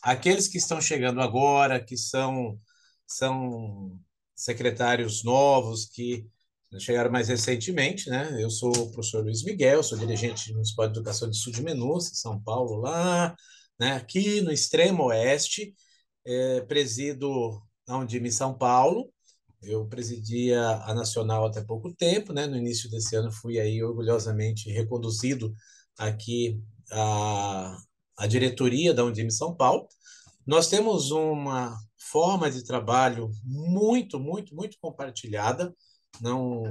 Aqueles que estão chegando agora, que são secretários novos, que chegaram mais recentemente, né? Eu sou o professor Luiz Miguel, sou dirigente municipal de educação de Sul de Menuça, São Paulo, lá, né? Aqui no extremo oeste, presido a Undime São Paulo. Eu presidia a Nacional até pouco tempo, né? No início desse ano fui aí orgulhosamente reconduzido aqui a, a diretoria da Undime São Paulo. Nós temos uma forma de trabalho muito, muito, muito compartilhada. Não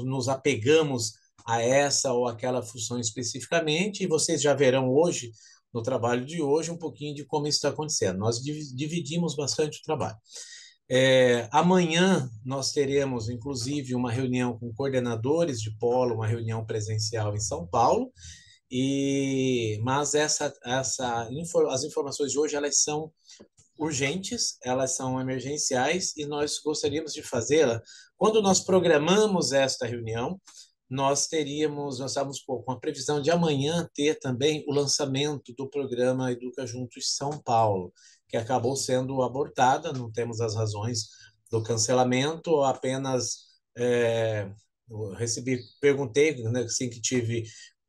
nos apegamos a essa ou aquela função especificamente, e vocês já verão hoje, no trabalho de hoje, um pouquinho de como isso está acontecendo. Nós dividimos bastante o trabalho. Amanhã nós teremos, inclusive, uma reunião com coordenadores de polo, uma reunião presencial em São Paulo, mas as informações de hoje elas são urgentes, elas são emergenciais e nós gostaríamos de fazê-la. Quando nós programamos esta reunião, nós estávamos com a previsão de amanhã ter também o lançamento do programa Educa Juntos São Paulo, que acabou sendo abortada, não temos as razões do cancelamento, apenas perguntei, né, assim que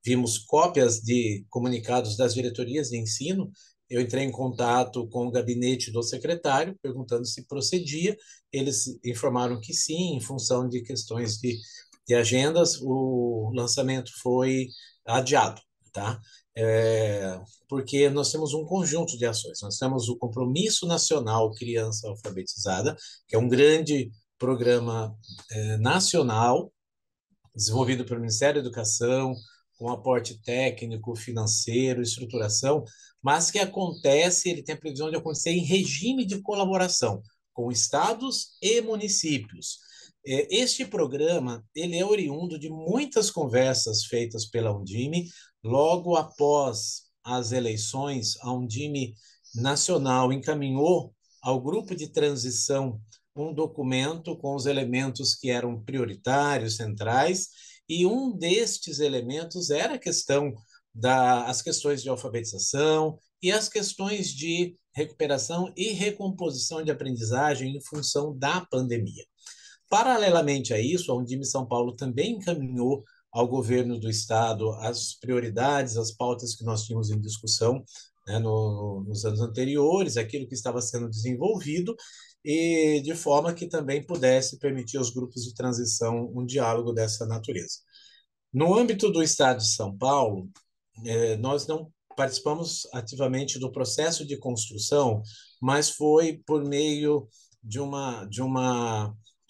vimos cópias de comunicados das diretorias de ensino. Eu entrei em contato com o gabinete do secretário, perguntando se procedia. Eles informaram que sim, em função de questões de agendas, o lançamento foi adiado, tá? Porque nós temos um conjunto de ações. Nós temos o Compromisso Nacional Criança Alfabetizada, que é um grande programa nacional desenvolvido pelo Ministério da Educação, com aporte técnico, financeiro, estruturação, mas que ele tem a previsão de acontecer em regime de colaboração com estados e municípios. Este programa ele é oriundo de muitas conversas feitas pela Undime logo após as eleições. A Undime Nacional encaminhou ao grupo de transição um documento com os elementos que eram prioritários, centrais, e um destes elementos era a questão as questões de alfabetização e as questões de recuperação e recomposição de aprendizagem em função da pandemia. Paralelamente a isso, a Undime São Paulo também encaminhou ao governo do estado as prioridades, as pautas que nós tínhamos em discussão, né, nos anos anteriores, aquilo que estava sendo desenvolvido, e de forma que também pudesse permitir aos grupos de transição um diálogo dessa natureza. No âmbito do estado de São Paulo, nós não participamos ativamente do processo de construção, mas foi por meio de um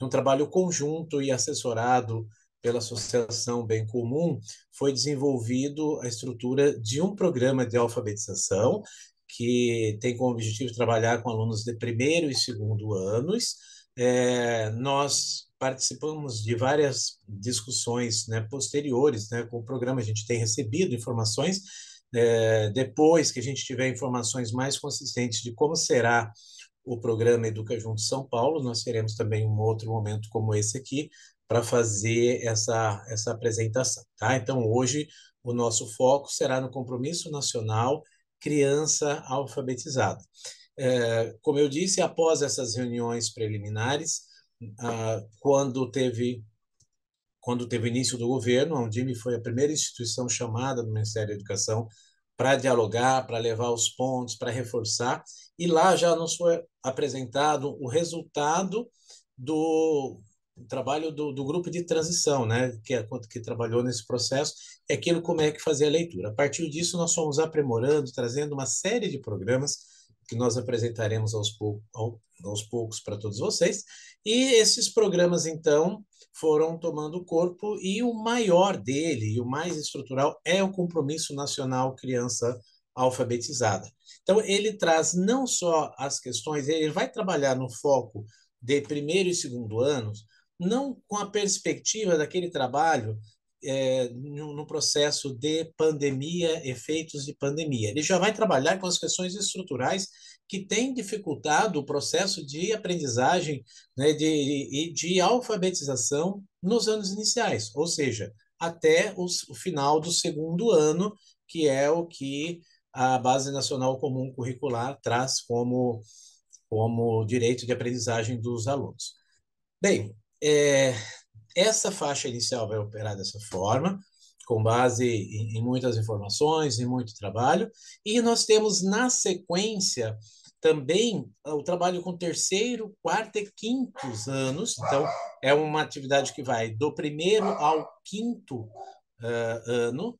trabalho conjunto e assessorado pela Associação Bem Comum, foi desenvolvido a estrutura de um programa de alfabetização que tem como objetivo trabalhar com alunos de primeiro e segundo anos. Nós participamos de várias discussões, né, posteriores, né, com o programa. A gente tem recebido informações. Depois que a gente tiver informações mais consistentes de como será o programa Educa Juntos São Paulo, nós teremos também um outro momento como esse aqui para fazer essa apresentação, tá? Então, hoje, o nosso foco será no Compromisso Nacional Criança Alfabetizada. Como eu disse, após essas reuniões preliminares, quando teve o início do governo, a Undime foi a primeira instituição chamada do Ministério da Educação para dialogar, para levar os pontos, para reforçar, e lá já nos foi apresentado o resultado do trabalho do grupo de transição, né, que trabalhou nesse processo, é aquilo como é que fazia a leitura. A partir disso, nós fomos aprimorando, trazendo uma série de programas que nós apresentaremos aos poucos para todos vocês, e esses programas, então, foram tomando corpo, e o maior dele, e o mais estrutural, é o Compromisso Nacional Criança Alfabetizada. Então, ele traz não só as questões, ele vai trabalhar no foco de primeiro e segundo anos, não com a perspectiva daquele trabalho no processo de pandemia, efeitos de pandemia. Ele já vai trabalhar com as questões estruturais que têm dificultado o processo de aprendizagem, né, de alfabetização nos anos iniciais, ou seja, até o final do segundo ano, que é o que a Base Nacional Comum Curricular traz como direito de aprendizagem dos alunos. Bem, essa faixa inicial vai operar dessa forma, com base em muitas informações, em muito trabalho, e nós temos, na sequência, também o trabalho com terceiro, quarto e quintos anos. Então, é uma atividade que vai do primeiro ao quinto ano.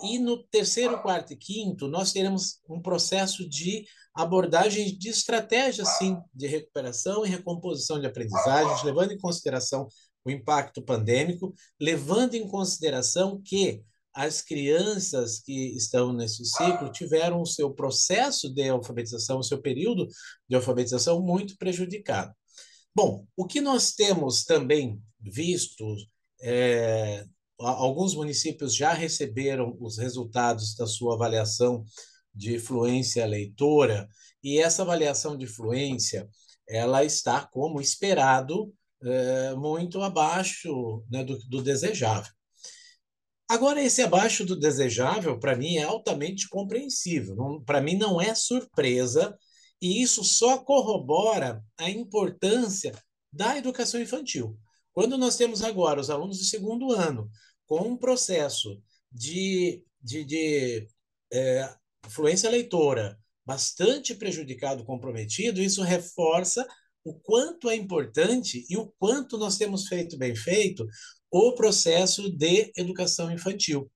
E no terceiro, quarto e quinto, nós teremos um processo de abordagem de estratégias, sim, de recuperação e recomposição de aprendizagens, levando em consideração o impacto pandêmico, levando em consideração que as crianças que estão nesse ciclo tiveram o seu processo de alfabetização, o seu período de alfabetização muito prejudicado. Bom, o que nós temos também visto, é, alguns municípios já receberam os resultados da sua avaliação de fluência leitora, e essa avaliação de fluência, ela está, como esperado, muito abaixo, né, do desejável. Agora, esse abaixo do desejável, para mim, é altamente compreensível. Para mim, não é surpresa, e isso só corrobora a importância da educação infantil. Quando nós temos agora os alunos de segundo ano com um processo de fluência leitora bastante prejudicado, comprometido, isso reforça o quanto é importante e o quanto nós temos feito bem feito o processo de educação infantil.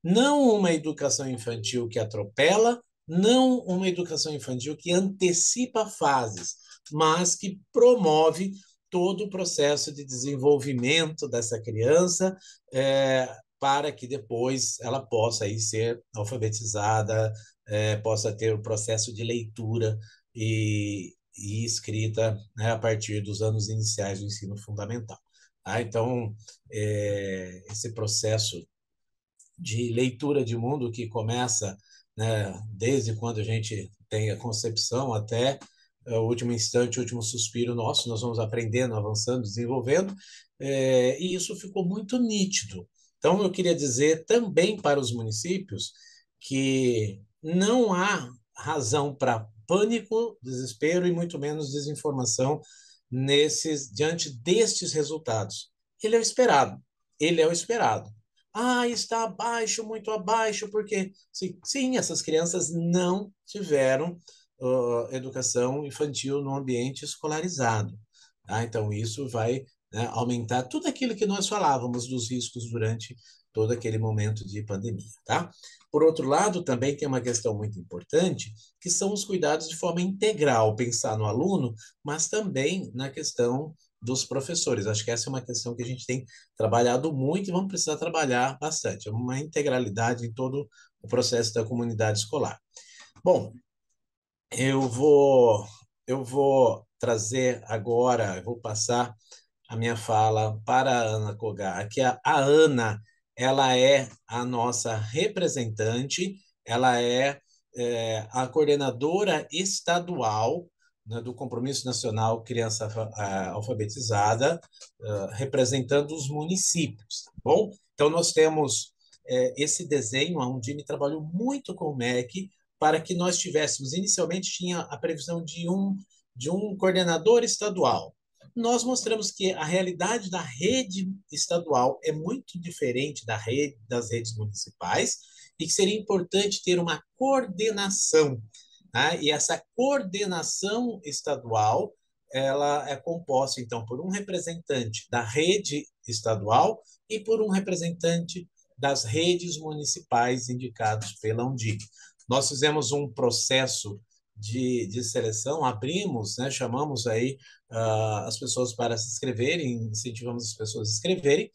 Não uma educação infantil que atropela, não uma educação infantil que antecipa fases, mas que promove todo o processo de desenvolvimento dessa criança, para que depois ela possa aí ser alfabetizada, possa ter o processo de leitura e escrita, né, a partir dos anos iniciais do ensino fundamental. Então, esse processo de leitura de mundo que começa, né, desde quando a gente tem a concepção até o último instante, o último suspiro nosso, nós vamos aprendendo, avançando, desenvolvendo, e isso ficou muito nítido. Então, eu queria dizer também para os municípios que não há razão para pânico, desespero e muito menos desinformação diante destes resultados. Ele é o esperado. Ele é o esperado. Ah, está abaixo, muito abaixo, porque sim, essas crianças não tiveram educação infantil no ambiente escolarizado. Tá? Então, isso vai, né, aumentar tudo aquilo que nós falávamos dos riscos durante todo aquele momento de pandemia. Tá? Por outro lado, também tem uma questão muito importante, que são os cuidados de forma integral, pensar no aluno, mas também na questão dos professores. Acho que essa é uma questão que a gente tem trabalhado muito e vamos precisar trabalhar bastante. É uma integralidade em todo o processo da comunidade escolar. Bom, eu vou trazer agora, eu vou passar a minha fala para a Ana Kogar, que a Ana, ela é a nossa representante, ela a coordenadora estadual, né, do Compromisso Nacional Criança Alfabetizada, representando os municípios, tá bom? Então, nós temos esse desenho, onde ele trabalhou muito com o MEC, para que nós tivéssemos, inicialmente tinha a previsão de um coordenador estadual. Nós mostramos que a realidade da rede estadual é muito diferente das redes municipais e que seria importante ter uma coordenação, né? E essa coordenação estadual, ela é composta, então, por um representante da rede estadual e por um representante das redes municipais indicados pela Undip. Nós fizemos um processo de seleção, abrimos, né, chamamos aí as pessoas para se inscreverem, incentivamos as pessoas a se inscreverem,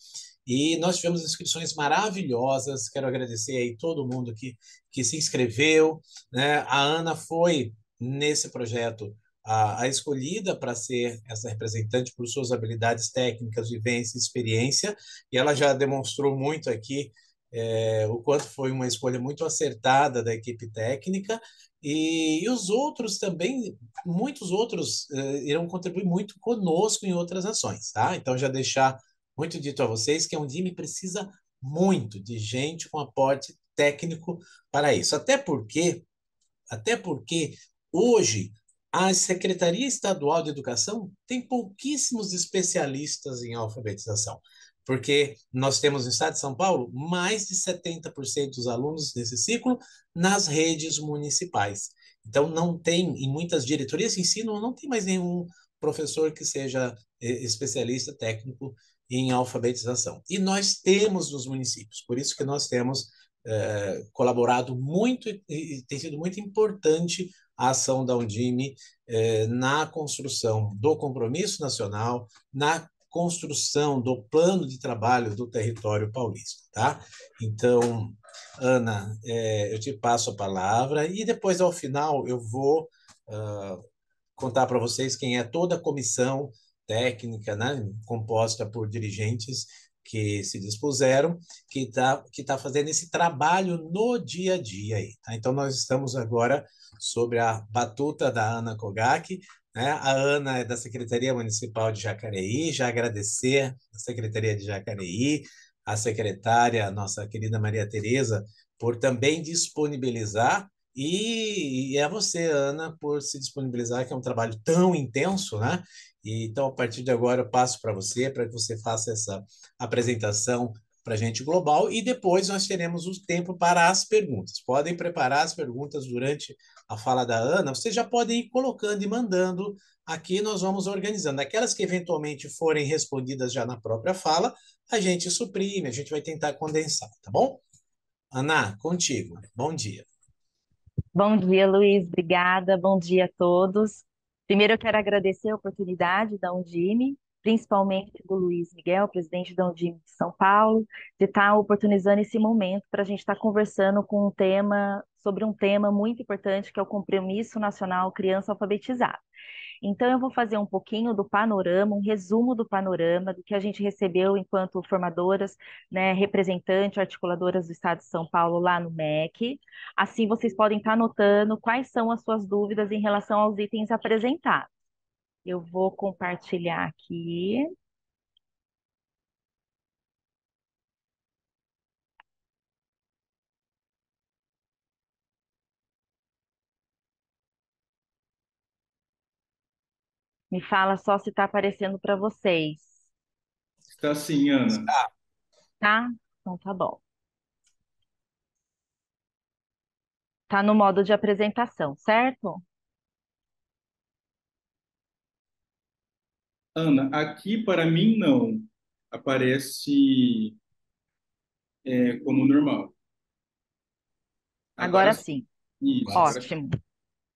e nós tivemos inscrições maravilhosas. Quero agradecer aí todo mundo que se inscreveu, né? A Ana foi, nesse projeto, a escolhida para ser essa representante por suas habilidades técnicas, vivência e experiência, e ela já demonstrou muito aqui o quanto foi uma escolha muito acertada da equipe técnica, e os outros também, muitos outros, irão contribuir muito conosco em outras ações, tá? Então, já deixar muito dito a vocês que a Undime precisa muito de gente com aporte técnico para isso. Até porque hoje a Secretaria Estadual de Educação tem pouquíssimos especialistas em alfabetização, porque nós temos no estado de São Paulo mais de 70% dos alunos desse ciclo nas redes municipais. Então, não tem, em muitas diretorias de ensino, não tem mais nenhum professor que seja especialista técnico em alfabetização. E nós temos nos municípios, por isso que nós temos colaborado muito e tem sido muito importante a ação da Undime na construção do compromisso nacional, na construção do plano de trabalho do território paulista, tá? Então, Ana, eu te passo a palavra e depois, ao final, eu vou contar para vocês quem é toda a comissão técnica, né, composta por dirigentes que se dispuseram, que tá fazendo esse trabalho no dia a dia aí, tá? Então, nós estamos agora sobre a batuta da Ana Kogak, né? A Ana é da Secretaria Municipal de Jacareí, já agradecer a Secretaria de Jacareí, a secretária, a nossa querida Maria Tereza, por também disponibilizar e é você, Ana, por se disponibilizar, que é um trabalho tão intenso, né? E, então, a partir de agora, eu passo para que você faça essa apresentação para a gente global e depois nós teremos o tempo para as perguntas. Podem preparar as perguntas durante a fala da Ana, vocês já podem ir colocando e mandando aqui, nós vamos organizando. Aquelas que eventualmente forem respondidas já na própria fala, a gente suprime, a gente vai tentar condensar, tá bom? Ana, contigo. Bom dia. Bom dia, Luiz. Obrigada. Bom dia a todos. Primeiro, eu quero agradecer a oportunidade da Undime, principalmente do Luiz Miguel, presidente da Undime de São Paulo, de estar oportunizando esse momento para a gente estar conversando sobre um tema muito importante, que é o Compromisso Nacional Criança Alfabetizada. Então, eu vou fazer um pouquinho do panorama, um resumo do panorama, do que a gente recebeu enquanto formadoras, né, representantes, articuladoras do Estado de São Paulo lá no MEC. Assim, vocês podem estar anotando quais são as suas dúvidas em relação aos itens apresentados. Eu vou compartilhar aqui. Me fala só se está aparecendo para vocês, Está sim, Ana. tá? Então tá bom. Tá no modo de apresentação, certo? Ana, aqui para mim não. Aparece como normal. Agora Agora sim. sim. Isso, agora sim. Ótimo.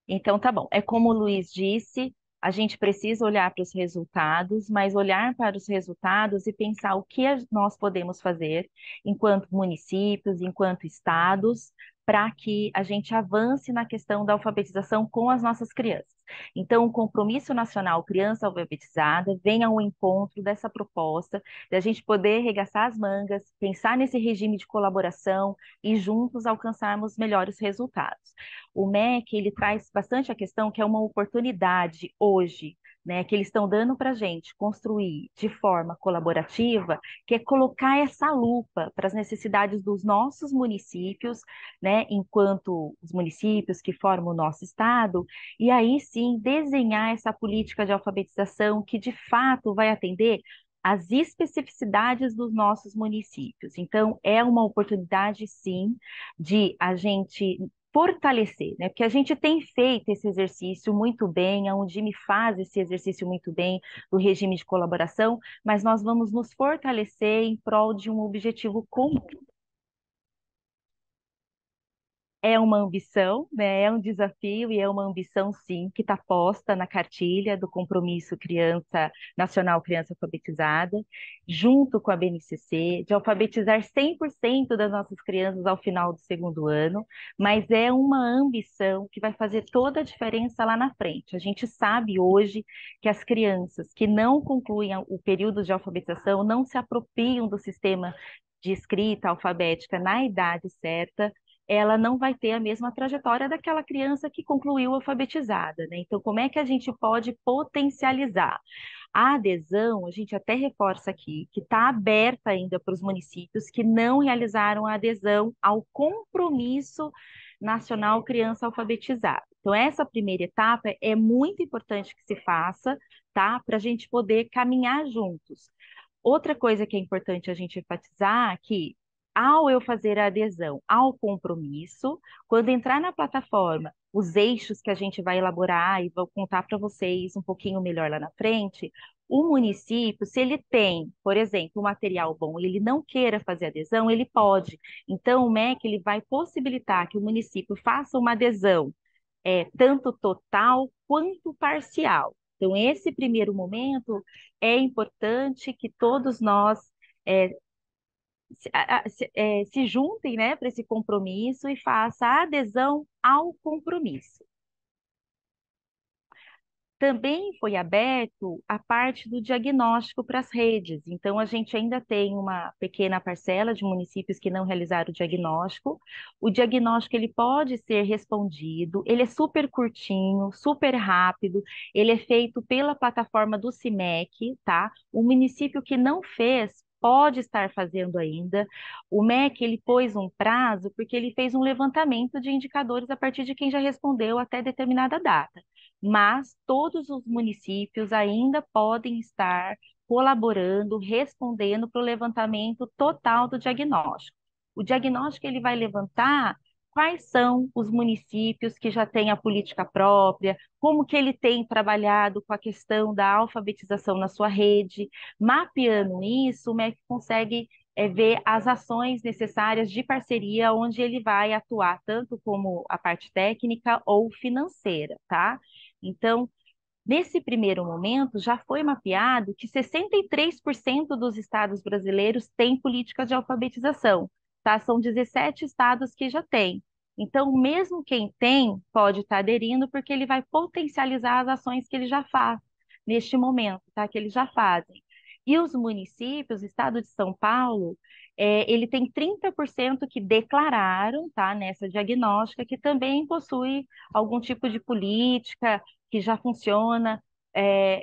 Então, tá bom. É como o Luiz disse, a gente precisa olhar para os resultados, mas olhar para os resultados e pensar o que nós podemos fazer enquanto municípios, enquanto estados, para que a gente avance na questão da alfabetização com as nossas crianças. Então, o Compromisso Nacional Criança Alfabetizada vem ao encontro dessa proposta de a gente poder arregaçar as mangas, pensar nesse regime de colaboração e juntos alcançarmos melhores resultados. O MEC, ele traz bastante a questão que é uma oportunidade hoje, né, que eles estão dando para a gente construir de forma colaborativa, que é colocar essa lupa para as necessidades dos nossos municípios, né, enquanto os municípios que formam o nosso estado, e aí sim desenhar essa política de alfabetização que de fato vai atender às especificidades dos nossos municípios. Então, é uma oportunidade, sim, de a gente fortalecer, né? Porque a gente tem feito esse exercício muito bem, a Undime faz esse exercício muito bem do regime de colaboração, mas nós vamos nos fortalecer em prol de um objetivo comum. É uma ambição, né? É um desafio e é uma ambição, sim, que está posta na cartilha do Compromisso Criança Nacional Criança Alfabetizada, junto com a BNCC, de alfabetizar 100% das nossas crianças ao final do segundo ano, mas é uma ambição que vai fazer toda a diferença lá na frente. A gente sabe hoje que as crianças que não concluem o período de alfabetização não se apropriam do sistema de escrita alfabética na idade certa, ela não vai ter a mesma trajetória daquela criança que concluiu alfabetizada, né? Então, como é que a gente pode potencializar? A adesão, a gente até reforça aqui, que está aberta ainda para os municípios que não realizaram a adesão ao Compromisso Nacional Criança Alfabetizada. Então, essa primeira etapa é muito importante que se faça, tá? Para a gente poder caminhar juntos. Outra coisa que é importante a gente enfatizar é que, ao eu fazer a adesão ao compromisso, quando entrar na plataforma, os eixos que a gente vai elaborar e vou contar para vocês um pouquinho melhor lá na frente, o município, se ele tem, por exemplo, um material bom e ele não queira fazer adesão, ele pode. Então, o MEC ele vai possibilitar que o município faça uma adesão tanto total quanto parcial. Então, esse primeiro momento é importante que todos nós é, se juntem, né, para esse compromisso e façam a adesão ao compromisso. Também foi aberto a parte do diagnóstico para as redes. Então, a gente ainda tem uma pequena parcela de municípios que não realizaram o diagnóstico. O diagnóstico ele pode ser respondido, ele é super curtinho, super rápido, ele é feito pela plataforma do CIMEC, tá? O município que não fez pode estar fazendo ainda. O MEC ele pôs um prazo porque ele fez um levantamento de indicadores a partir de quem já respondeu até determinada data, mas todos os municípios ainda podem estar colaborando, respondendo para o levantamento total do diagnóstico. O diagnóstico ele vai levantar quais são os municípios que já têm a política própria, como que ele tem trabalhado com a questão da alfabetização na sua rede. Mapeando isso, o MEC consegue ver as ações necessárias de parceria, onde ele vai atuar tanto como a parte técnica ou financeira, tá? Então, nesse primeiro momento, já foi mapeado que 63% dos estados brasileiros têm políticas de alfabetização, tá? São 17 estados que já têm. Então, mesmo quem tem, pode estar aderindo, porque ele vai potencializar as ações que ele já faz neste momento, tá? Que eles já fazem. E os municípios, o estado de São Paulo, ele tem 30% que declararam, tá? Nessa diagnóstica, que também possui algum tipo de política que já funciona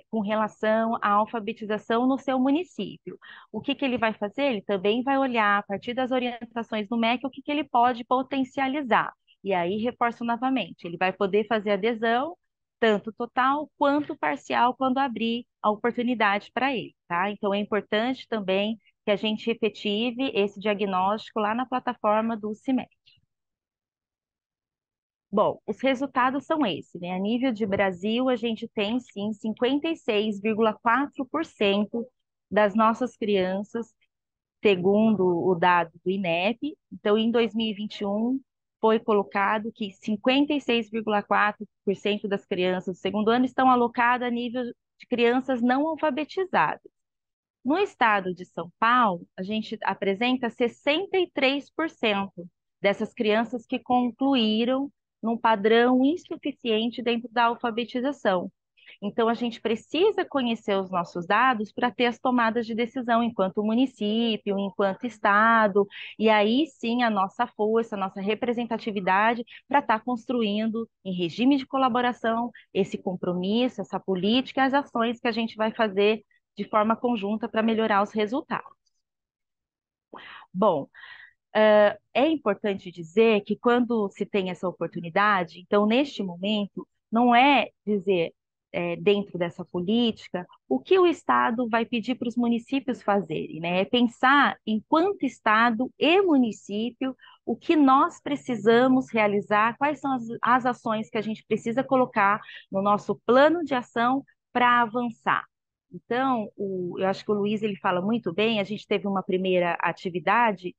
com relação à alfabetização no seu município. O que que ele vai fazer? Ele também vai olhar, a partir das orientações do MEC, o que que ele pode potencializar. E aí, reforço novamente, ele vai poder fazer adesão, tanto total quanto parcial, quando abrir a oportunidade para ele, tá? Então, é importante também que a gente efetive esse diagnóstico lá na plataforma do CIMEC. Bom, os resultados são esses, né? A nível de Brasil, a gente tem sim 56,4% das nossas crianças, segundo o dado do INEP. Então, em 2021, foi colocado que 56,4% das crianças do segundo ano estão alocadas a nível de crianças não alfabetizadas. No estado de São Paulo, a gente apresenta 63% dessas crianças que concluíram num padrão insuficiente dentro da alfabetização. Então, a gente precisa conhecer os nossos dados para ter as tomadas de decisão enquanto município, enquanto estado, e aí sim a nossa força, a nossa representatividade para estar construindo em regime de colaboração esse compromisso, essa política, as ações que a gente vai fazer de forma conjunta para melhorar os resultados. Bom, é importante dizer que quando se tem essa oportunidade, então, neste momento, não é dizer, dentro dessa política, o que o Estado vai pedir para os municípios fazerem, né? É pensar, enquanto Estado e município, o que nós precisamos realizar, quais são as ações que a gente precisa colocar no nosso plano de ação para avançar. Então, eu acho que o Luiz ele fala muito bem, a gente teve uma primeira atividade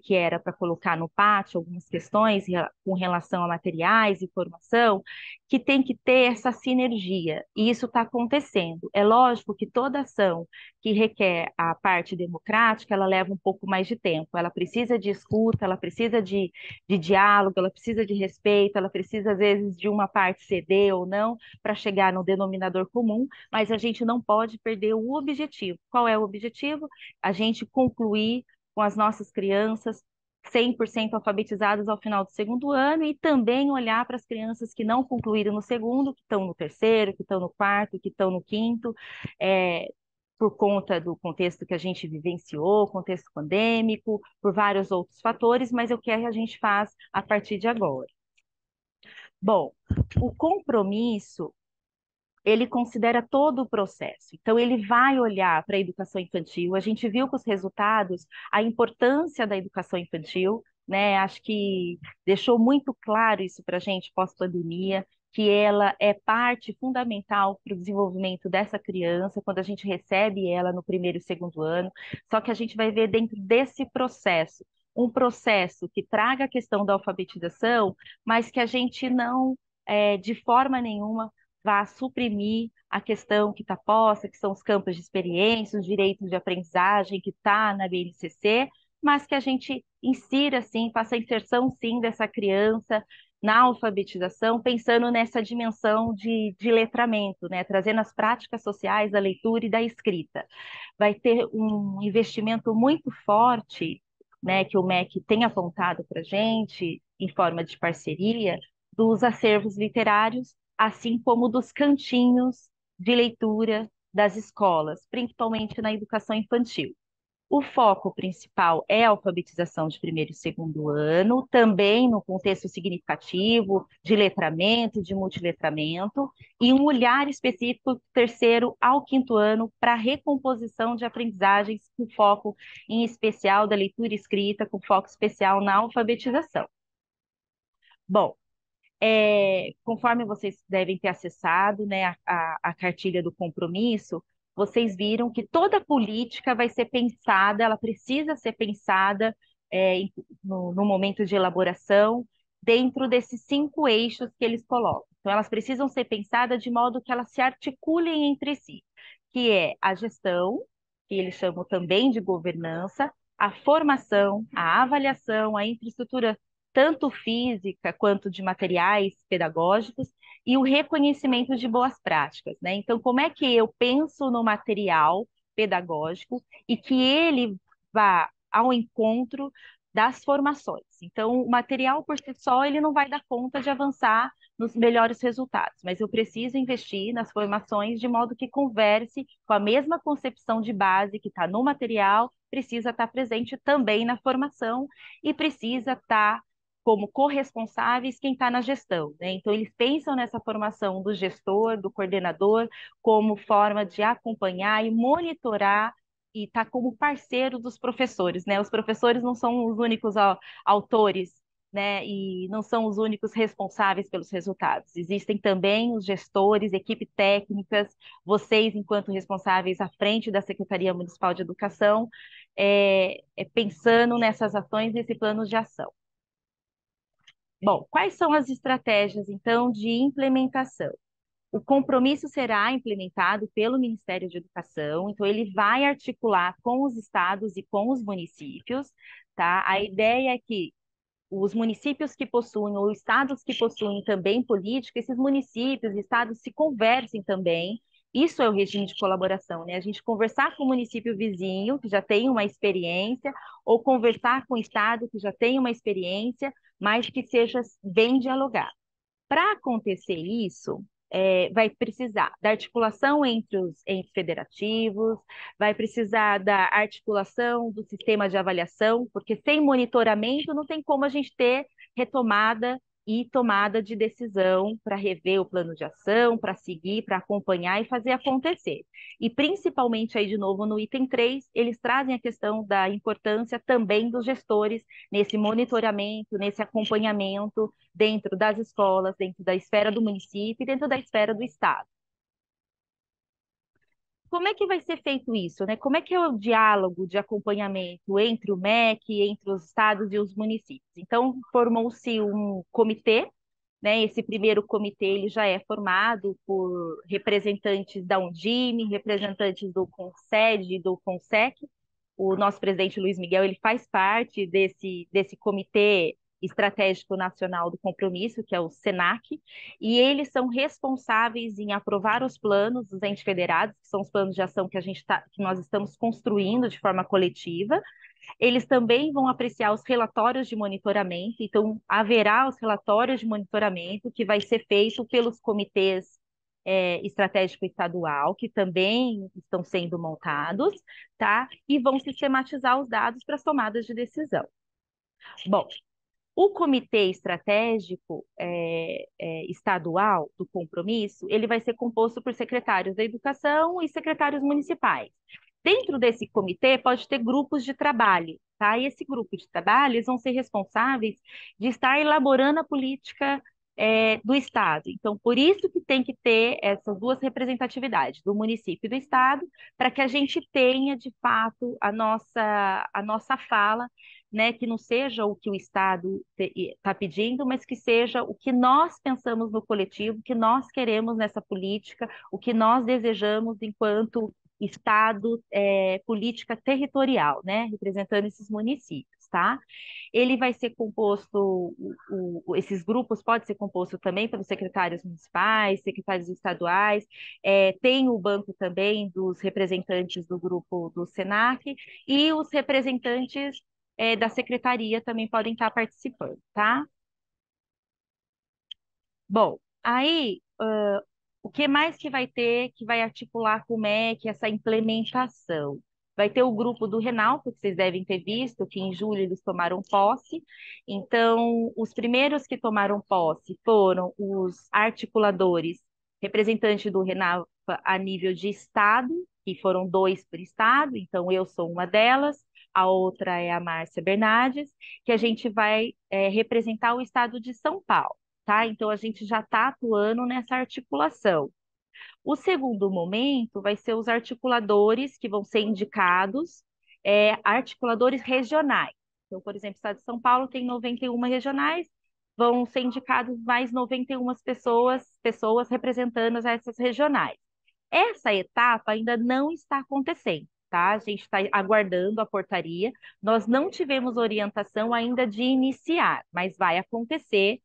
que era para colocar no pátio algumas questões com relação a materiais e formação, que tem que ter essa sinergia, e isso está acontecendo. É lógico que toda ação que requer a parte democrática, ela leva um pouco mais de tempo, ela precisa de escuta, ela precisa de diálogo, ela precisa de respeito, ela precisa, às vezes, de uma parte ceder ou não, para chegar no denominador comum, mas a gente não pode perder o objetivo. Qual é o objetivo? A gente concluir com as nossas crianças 100% alfabetizados ao final do segundo ano e também olhar para as crianças que não concluíram no segundo, que estão no terceiro, que estão no quarto, que estão no quinto, por conta do contexto que a gente vivenciou, contexto pandêmico, por vários outros fatores, mas é o que a gente faz a partir de agora. Bom, o compromisso, ele considera todo o processo. Então, ele vai olhar para a educação infantil. A gente viu com os resultados a importância da educação infantil, né? Acho que deixou muito claro isso para a gente pós-pandemia, que ela é parte fundamental para o desenvolvimento dessa criança, quando a gente recebe ela no primeiro e segundo ano. Só que a gente vai ver dentro desse processo, um processo que traga a questão da alfabetização, mas que a gente não, de forma nenhuma, vá suprimir a questão que está posta, que são os campos de experiência, os direitos de aprendizagem que está na BNCC, mas que a gente insira, sim, faça a inserção, sim, dessa criança na alfabetização, pensando nessa dimensão de letramento, né? Trazendo as práticas sociais da leitura e da escrita. Vai ter um investimento muito forte, né, que o MEC tem apontado para a gente, em forma de parceria, dos acervos literários, assim como dos cantinhos de leitura das escolas, principalmente na educação infantil. O foco principal é a alfabetização de primeiro e segundo ano, também no contexto significativo de letramento, de multiletramento, e um olhar específico do terceiro ao quinto ano para recomposição de aprendizagens, com foco em especial da leitura e escrita, com foco especial na alfabetização. Bom, conforme vocês devem ter acessado, né, a cartilha do compromisso, vocês viram que toda política vai ser pensada, ela precisa ser pensada no momento de elaboração, dentro desses 5 eixos que eles colocam. Então, elas precisam ser pensadas de modo que elas se articulem entre si, que é a gestão, que eles chamam também de governança, a formação, a avaliação, a infraestrutura tanto física quanto de materiais pedagógicos, e o reconhecimento de boas práticas, né? Então, como é que eu penso no material pedagógico e que ele vá ao encontro das formações? Então, o material por si só, ele não vai dar conta de avançar nos melhores resultados, mas eu preciso investir nas formações de modo que converse com a mesma concepção de base que está no material, precisa estar presente também na formação e precisa estar como corresponsáveis quem está na gestão, né? Então, eles pensam nessa formação do gestor, do coordenador, como forma de acompanhar e monitorar e estar como parceiro dos professores, né? Os professores não são os únicos autores, né? E não são os únicos responsáveis pelos resultados. Existem também os gestores, equipe técnicas, vocês, enquanto responsáveis à frente da Secretaria Municipal de Educação, pensando nessas ações, nesse plano de ação. Bom, quais são as estratégias, então, de implementação? O compromisso será implementado pelo Ministério de Educação, então ele vai articular com os estados e com os municípios, tá? A ideia é que os municípios que possuem, ou estados que possuem também política, esses municípios e estados se conversem também. Isso é o regime de colaboração, né? A gente conversar com o município vizinho, que já tem uma experiência, ou conversar com o estado, que já tem uma experiência, mas que seja bem dialogado. Para acontecer isso, vai precisar da articulação entre os entes federativos, vai precisar da articulação do sistema de avaliação, porque sem monitoramento não tem como a gente ter retomada e tomada de decisão para rever o plano de ação, para seguir, para acompanhar e fazer acontecer. E principalmente aí de novo no item 3, eles trazem a questão da importância também dos gestores nesse monitoramento, nesse acompanhamento dentro das escolas, dentro da esfera do município e dentro da esfera do estado. Como é que vai ser feito isso, né? Como é que é o diálogo de acompanhamento entre o MEC, entre os estados e os municípios? Então, formou-se um comitê, né? Esse primeiro comitê ele já é formado por representantes da Undime, representantes do CONSED e do CONSEC. O nosso presidente Luiz Miguel ele faz parte desse comitê estratégico nacional do compromisso, que é o SENAC, e eles são responsáveis em aprovar os planos dos entes federados, que são os planos de ação que que nós estamos construindo de forma coletiva, Eles também vão apreciar os relatórios de monitoramento, então haverá os relatórios de monitoramento que vai ser feito pelos comitês estratégico estadual, que também estão sendo montados, tá? E vão sistematizar os dados para as tomadas de decisão. Bom, o comitê estratégico estadual do compromisso, ele vai ser composto por secretários da educação e secretários municipais. Dentro desse comitê pode ter grupos de trabalho, tá? E esse grupo de trabalho, eles vão ser responsáveis de estar elaborando a política do Estado. Então, por isso que tem que ter essas duas representatividades, do município e do Estado, para que a gente tenha, de fato, a nossa fala, né, que não seja o que o Estado está pedindo, mas que seja o que nós pensamos no coletivo, o que nós queremos nessa política, o que nós desejamos enquanto Estado, política territorial, né, representando esses municípios, tá? Ele vai ser composto, esses grupos podem ser compostos também pelos secretários municipais, secretários estaduais, tem o banco também dos representantes do grupo do SENAC e os representantes da secretaria também podem estar participando, tá? Bom, aí, o que mais que vai ter que vai articular com o MEC essa implementação? Vai ter o grupo do Renalco, que vocês devem ter visto, que em julho eles tomaram posse. Então, os primeiros que tomaram posse foram os articuladores, representantes do Renalco a nível de estado, que foram 2 por estado, então eu sou uma delas, a outra é a Márcia Bernardes, que a gente vai representar o estado de São Paulo. Tá? Então, a gente já está atuando nessa articulação. O segundo momento vai ser os articuladores que vão ser indicados, articuladores regionais. Então, por exemplo, o Estado de São Paulo tem 91 regionais, vão ser indicados mais 91 pessoas representando essas regionais. Essa etapa ainda não está acontecendo, tá? A gente está aguardando a portaria. Nós não tivemos orientação ainda de iniciar, mas vai acontecer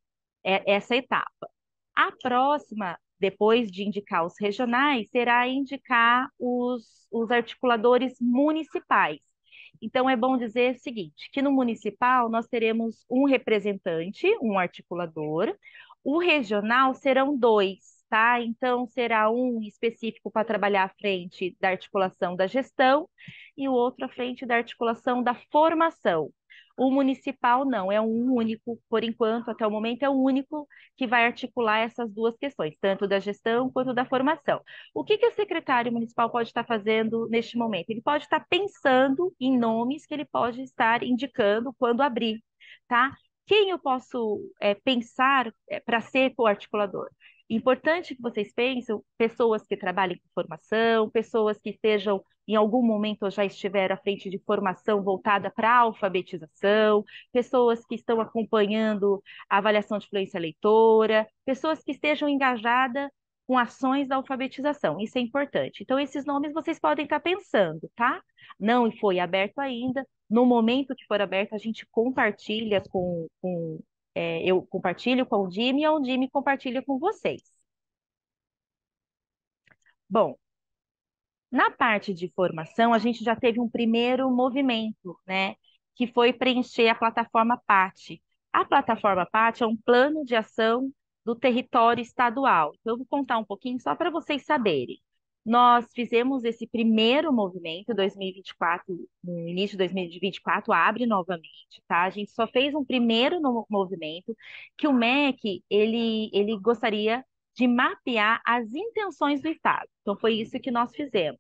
essa etapa. A próxima, depois de indicar os regionais, será indicar os articuladores municipais. Então, é bom dizer o seguinte, que no municipal nós teremos um representante, um articulador, o regional serão 2, tá? Então, será um específico para trabalhar à frente da articulação da gestão e o outro à frente da articulação da formação. O municipal não, é um único, por enquanto, até o momento, é o único que vai articular essas duas questões, tanto da gestão quanto da formação. O que o secretário municipal pode estar fazendo neste momento? Ele pode estar pensando em nomes que ele pode estar indicando quando abrir, tá? Quem eu posso pensar para ser o articulador? Importante que vocês pensem pessoas que trabalhem com formação, pessoas que estejam em algum momento ou já estiveram à frente de formação voltada para a alfabetização, pessoas que estão acompanhando a avaliação de fluência leitora, pessoas que estejam engajadas com ações da alfabetização. Isso é importante. Então, esses nomes vocês podem estar pensando, tá? Não foi aberto ainda. No momento que for aberto, a gente compartilha eu compartilho com o Jimmy e o Jimmy compartilha com vocês. Bom, na parte de formação, a gente já teve um primeiro movimento, né? Que foi preencher a plataforma PAT. A plataforma PAT é um plano de ação do território estadual. Então, eu vou contar um pouquinho só para vocês saberem. Nós fizemos esse primeiro movimento, 2024, no início de 2024, abre novamente, tá? A gente só fez um primeiro movimento que o MEC, ele gostaria de mapear as intenções do Estado. Então, foi isso que nós fizemos.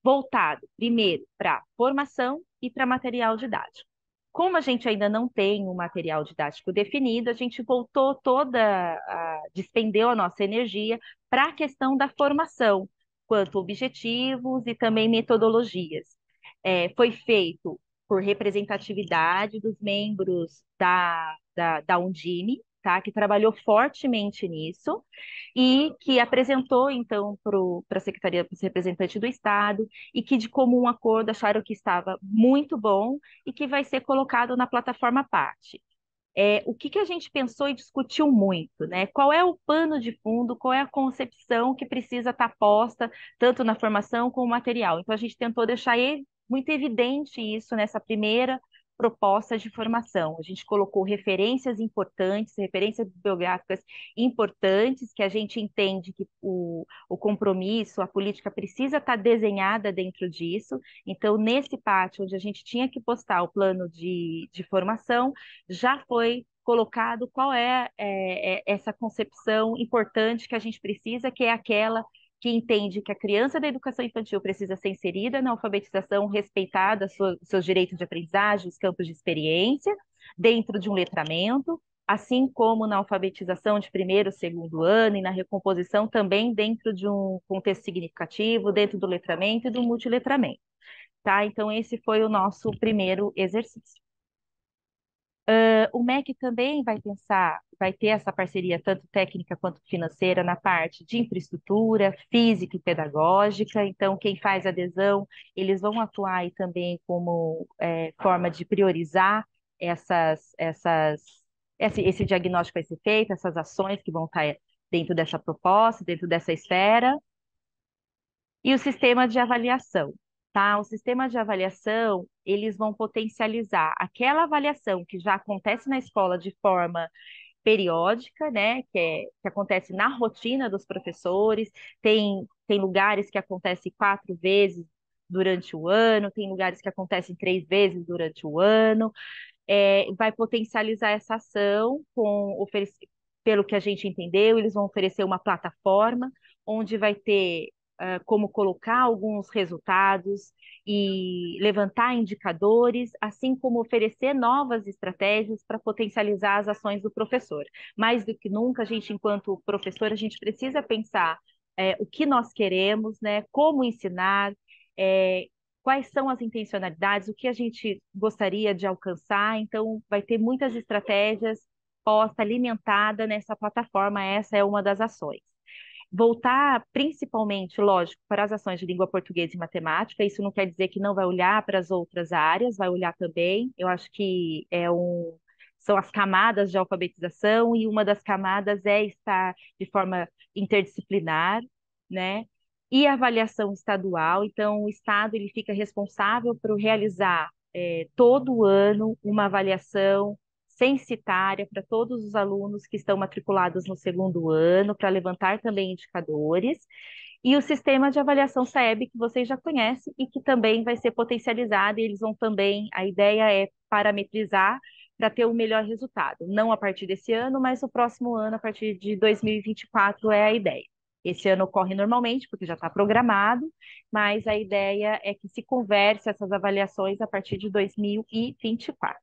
Voltado, primeiro, para formação e para material didático. Como a gente ainda não tem um material didático definido, a gente voltou despendeu a nossa energia para a questão da formação, quanto objetivos e também metodologias. Foi feito por representatividade dos membros da Undime, tá? Que trabalhou fortemente nisso e que apresentou, então, para a Secretaria, para os representantes do Estado, e que, de comum acordo, acharam que estava muito bom e que vai ser colocado na plataforma PAT. O que a gente pensou e discutiu muito, né? Qual é o pano de fundo, qual é a concepção que precisa estar posta, tanto na formação como no material. Então, a gente tentou deixar muito evidente isso nessa primeira proposta de formação. A gente colocou referências importantes, referências bibliográficas importantes, que a gente entende que o compromisso, a política precisa estar desenhada dentro disso. Então, nesse pátio, onde a gente tinha que postar o plano de formação, já foi colocado qual é essa concepção importante que a gente precisa, que é aquela que entende que a criança da educação infantil precisa ser inserida na alfabetização, respeitada seus direitos de aprendizagem, os campos de experiência, dentro de um letramento, assim como na alfabetização de primeiro, segundo ano e na recomposição também dentro de um contexto significativo, dentro do letramento e do multiletramento, tá? Então, esse foi o nosso primeiro exercício. O MEC também vai ter essa parceria tanto técnica quanto financeira na parte de infraestrutura, física e pedagógica. Então, quem faz adesão, eles vão atuar aí também como forma de priorizar esse diagnóstico vai ser feito, essas ações que vão estar dentro dessa proposta, dentro dessa esfera. E o sistema de avaliação, tá? O sistema de avaliação, eles vão potencializar aquela avaliação que já acontece na escola de forma periódica, né? Que acontece na rotina dos professores. Tem lugares que acontece 4 vezes durante o ano, tem lugares que acontecem 3 vezes durante o ano. Vai potencializar essa ação pelo que a gente entendeu, eles vão oferecer uma plataforma onde vai ter como colocar alguns resultados e levantar indicadores, assim como oferecer novas estratégias para potencializar as ações do professor. Mais do que nunca, a gente, enquanto professor, a gente precisa pensar o que nós queremos, né? Como ensinar, é, quais são as intencionalidades, o que a gente gostaria de alcançar. Então, vai ter muitas estratégias posta, alimentada nessa plataforma. Essa é uma das ações. Voltar principalmente, lógico, para as ações de língua portuguesa e matemática. Isso não quer dizer que não vai olhar para as outras áreas, vai olhar também. Eu acho que são as camadas de alfabetização, e uma das camadas é estar de forma interdisciplinar, né? E a avaliação estadual. Então, o Estado ele fica responsável por realizar todo ano uma avaliação censitária para todos os alunos que estão matriculados no segundo ano, para levantar também indicadores, e o sistema de avaliação SAEB, que vocês já conhecem e que também vai ser potencializado, e eles vão também, a ideia é parametrizar para ter o melhor resultado, não a partir desse ano, mas no próximo ano, a partir de 2024, é a ideia. Esse ano ocorre normalmente, porque já está programado, mas a ideia é que se converse essas avaliações a partir de 2024.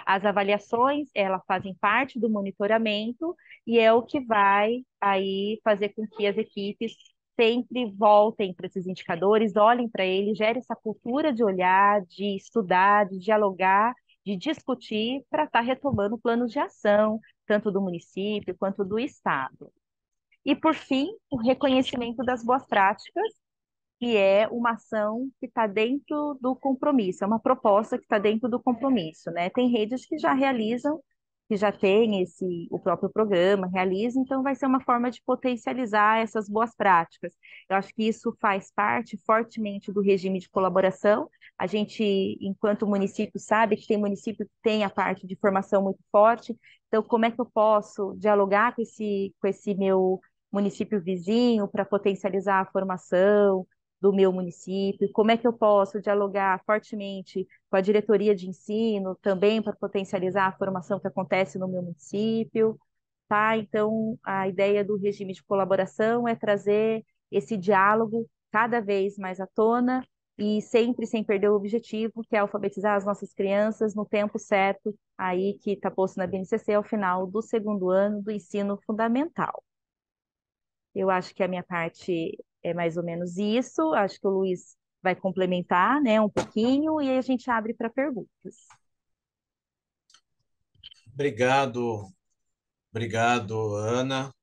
As avaliações, elas fazem parte do monitoramento e é o que vai aí fazer com que as equipes sempre voltem para esses indicadores, olhem para eles, gere essa cultura de olhar, de estudar, de dialogar, de discutir para estar retomando planos de ação, tanto do município quanto do estado. E, por fim, o reconhecimento das boas práticas, que é uma ação que está dentro do compromisso, é uma proposta que está dentro do compromisso, né? Tem redes que já realizam, que já têm o próprio programa, realizam, então vai ser uma forma de potencializar essas boas práticas. Eu acho que isso faz parte fortemente do regime de colaboração. A gente, enquanto município, sabe que tem município que tem a parte de formação muito forte, então como é que eu posso dialogar com esse meu município vizinho para potencializar a formação do meu município, como é que eu posso dialogar fortemente com a diretoria de ensino também para potencializar a formação que acontece no meu município, tá? Então, a ideia do regime de colaboração é trazer esse diálogo cada vez mais à tona e sempre sem perder o objetivo, que é alfabetizar as nossas crianças no tempo certo, aí que está posto na BNCC ao final do segundo ano do ensino fundamental. Eu acho que a minha parte é mais ou menos isso. Acho que o Luiz vai complementar, né, um pouquinho e aí a gente abre para perguntas. Obrigado, obrigado, Ana.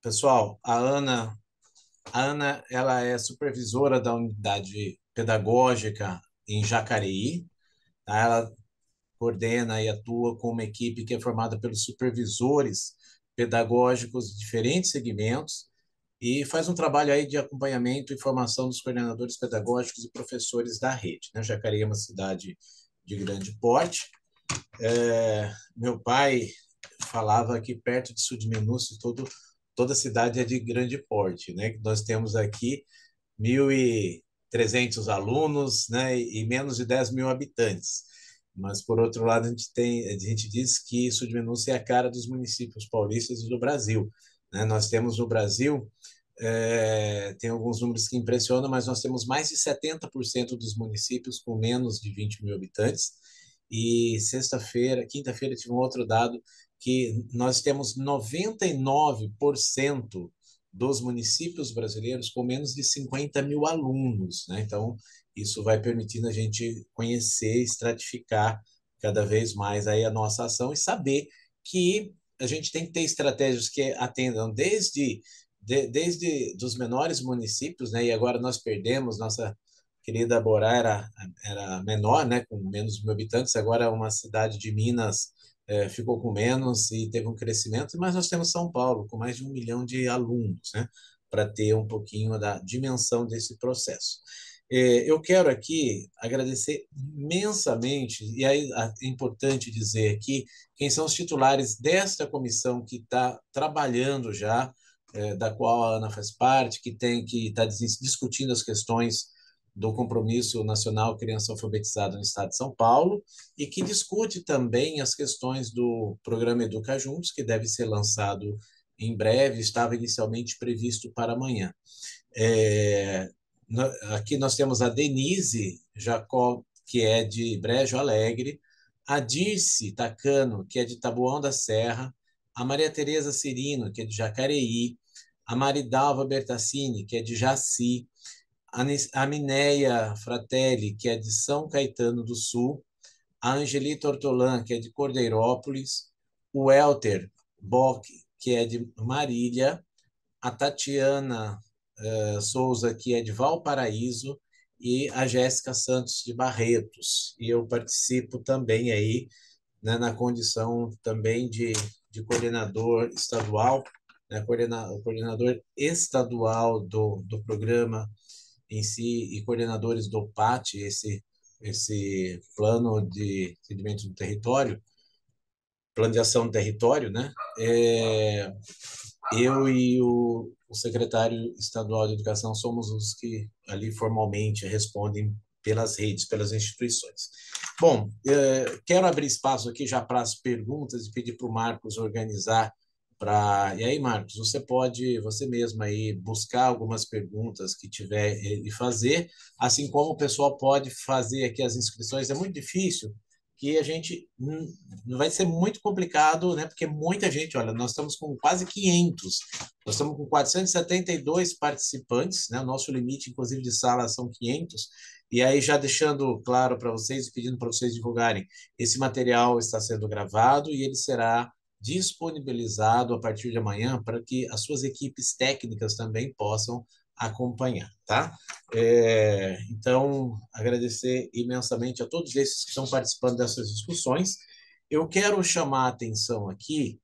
Pessoal, a Ana, ela é supervisora da unidade pedagógica em Jacareí, tá? Ela coordena e atua com uma equipe que é formada pelos supervisores pedagógicos de diferentes segmentos, e faz um trabalho aí de acompanhamento e formação dos coordenadores pedagógicos e professores da rede, né? Jacareí é uma cidade de grande porte. Meu pai falava que perto de Sudminúcio toda cidade é de grande porte, né? Nós temos aqui 1.300 alunos, né? E menos de 10 mil habitantes. Mas, por outro lado, a gente diz que Sudminúcio é a cara dos municípios paulistas e do Brasil, né? Nós temos no Brasil, tem alguns números que impressionam, mas nós temos mais de 70% dos municípios com menos de 20 mil habitantes. E quinta-feira, tive um outro dado que nós temos 99% dos municípios brasileiros com menos de 50 mil alunos, né? Então, isso vai permitindo a gente conhecer, estratificar cada vez mais aí a nossa ação e saber que a gente tem que ter estratégias que atendam desde dos menores municípios, né? E agora nós perdemos nossa querida Borá era menor, né? Com menos de 1.000 habitantes. Agora uma cidade de Minas ficou com menos e teve um crescimento. Mas nós temos São Paulo com mais de 1 milhão de alunos, né? Para ter um pouquinho da dimensão desse processo. Eu quero aqui agradecer imensamente, e aí é importante dizer aqui quem são os titulares desta comissão que está trabalhando já, da qual a Ana faz parte, que está discutindo as questões do Compromisso Nacional Criança Alfabetizada no Estado de São Paulo e que discute também as questões do programa Educa Juntos, que deve ser lançado em breve, estava inicialmente previsto para amanhã. Aqui nós temos a Denise Jacó, que é de Brejo Alegre, a Dirce Tacano, que é de Taboão da Serra, a Maria Tereza Cirino, que é de Jacareí, a Maridalva Bertassini, que é de Jaci, a Mineia Fratelli, que é de São Caetano do Sul, a Angelita Ortolan, que é de Cordeirópolis, o Elter Bock, que é de Marília, a Tatiana Souza, que é de Valparaíso, e a Jéssica Santos de Barretos. E eu participo também aí, né, na condição também de coordenador estadual, né, coordenador estadual do programa em si e coordenadores do PAT, esse plano de atendimento do território, plano de ação do território, né? Eu e o secretário estadual de educação somos os que ali formalmente respondem pelas redes, pelas instituições. Bom, quero abrir espaço aqui já para as perguntas e pedir para o Marcos organizar para... E aí, Marcos, você pode, você mesmo aí, buscar algumas perguntas que tiver e fazer, assim como o pessoal pode fazer aqui as inscrições. É muito difícil, que a gente não vai ser muito complicado, né? Porque muita gente, olha, nós estamos com quase 500, nós estamos com 472 participantes, né? O nosso limite, inclusive, de sala são 500. E aí, já deixando claro para vocês e pedindo para vocês divulgarem, esse material está sendo gravado e ele será disponibilizado a partir de amanhã para que as suas equipes técnicas também possam acompanhar, tá? Então, agradecer imensamente a todos esses que estão participando dessas discussões. Eu quero chamar a atenção aqui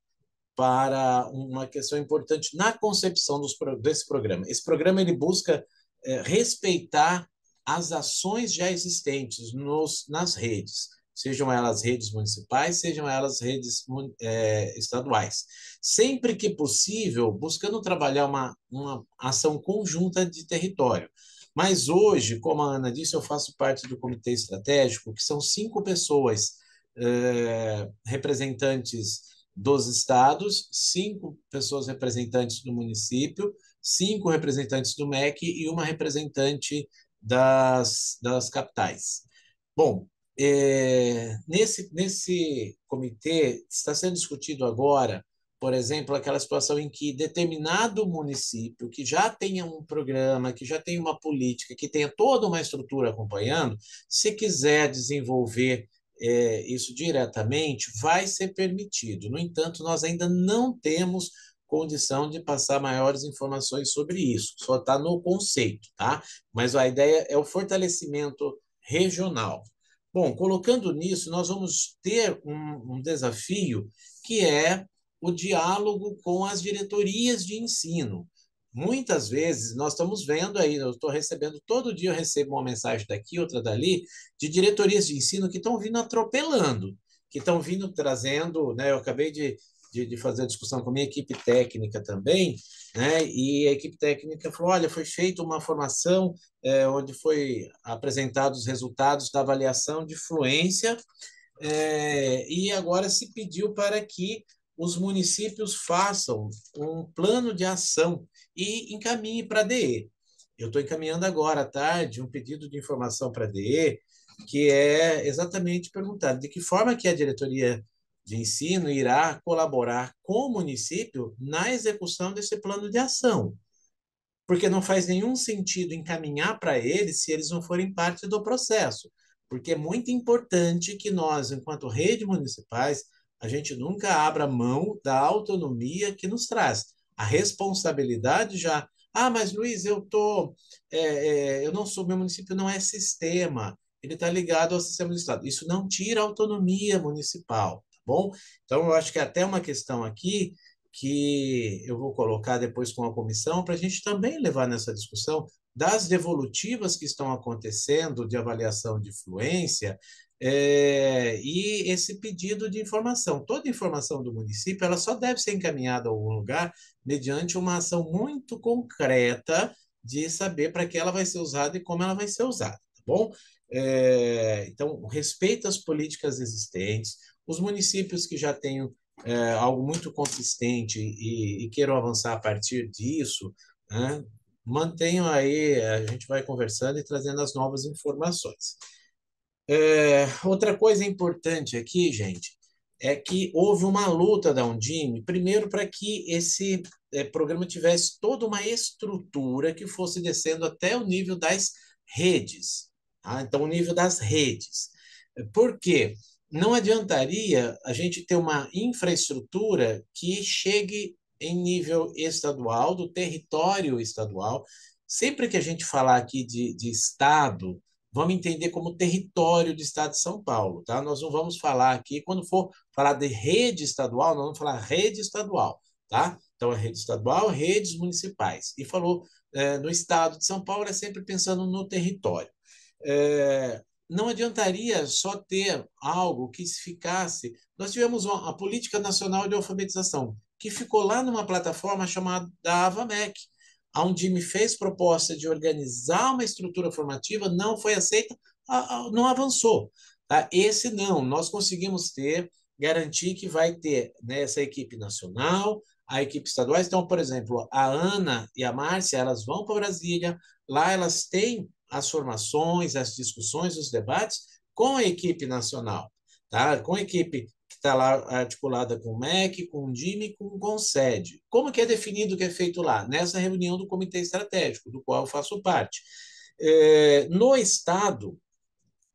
para uma questão importante na concepção desse programa. Esse programa ele busca respeitar as ações já existentes nas redes, sejam elas redes municipais, sejam elas redes estaduais. Sempre que possível, buscando trabalhar uma ação conjunta de território. Mas hoje, como a Ana disse, eu faço parte do comitê estratégico, que são 5 pessoas representantes dos estados, 5 pessoas representantes do município, 5 representantes do MEC e uma representante das capitais. Bom, nesse comitê está sendo discutido agora, por exemplo, aquela situação em que determinado município que já tenha um programa, que já tenha uma política, que tenha toda uma estrutura acompanhando, se quiser desenvolver isso diretamente, vai ser permitido. No entanto, nós ainda não temos condição de passar maiores informações sobre isso, só está no conceito, tá? Mas a ideia é o fortalecimento regional. Bom, colocando nisso, nós vamos ter um desafio que é o diálogo com as diretorias de ensino. muitas vezes nós estamos vendo aí, eu estou recebendo, todo dia eu recebo uma mensagem daqui, outra dali, de diretorias de ensino que estão vindo atropelando, que estão vindo trazendo, né? Eu acabei de fazer a discussão com a minha equipe técnica também, né? E a equipe técnica falou: olha, foi feita uma formação onde foi apresentados os resultados da avaliação de fluência e agora se pediu para que os municípios façam um plano de ação e encaminhe para a DE. Eu estou encaminhando agora à tarde um pedido de informação para a DE, que é exatamente perguntar de que forma que a diretoria de ensino irá colaborar com o município na execução desse plano de ação, porque não faz nenhum sentido encaminhar para eles se eles não forem parte do processo, porque é muito importante que nós, enquanto rede municipais, a gente nunca abra mão da autonomia que nos traz. A responsabilidade já. Ah, mas Luiz, eu não sou, meu município não é sistema, ele está ligado ao sistema do Estado. Isso não tira a autonomia municipal, tá bom? Então, eu acho que é até uma questão aqui que eu vou colocar depois com a comissão para a gente também levar nessa discussão das devolutivas que estão acontecendo de avaliação de fluência e esse pedido de informação. Toda informação do município ela só deve ser encaminhada a algum lugar mediante uma ação muito concreta de saber para que ela vai ser usada e como ela vai ser usada, tá bom? Então, respeito às políticas existentes, os municípios que já têm algo muito consistente e queiram avançar a partir disso, né? Mantenham aí, a gente vai conversando e trazendo as novas informações. Outra coisa importante aqui, gente, é que houve uma luta da Undime, primeiro para que esse programa tivesse toda uma estrutura que fosse descendo até o nível das redes. Tá? Então, o nível das redes. Por quê? Não adiantaria a gente ter uma infraestrutura que chegue em nível estadual, do território estadual. Sempre que a gente falar aqui de Estado, vamos entender como território do Estado de São Paulo, tá? Nós não vamos falar aqui, quando for falar de rede estadual, nós vamos falar rede estadual, tá? Então, é rede estadual, redes municipais. E falou no Estado de São Paulo, é sempre pensando no território. Não adiantaria só ter algo que se ficasse. Nós tivemos a Política Nacional de Alfabetização, que ficou lá numa plataforma chamada AvaMec, onde me fez proposta de organizar uma estrutura formativa, não foi aceita, não avançou. Tá? Esse não, nós conseguimos garantir que vai ter né, essa equipe nacional, a equipe estadual. Então, por exemplo, a Ana e a Márcia, elas vão para Brasília, lá elas têm as formações, as discussões, os debates com a equipe nacional, tá? Com a equipe que está lá articulada com o MEC, com o DIME e com o CONSED. Como que é definido o que é feito lá? Nessa reunião do Comitê Estratégico, do qual eu faço parte. No Estado,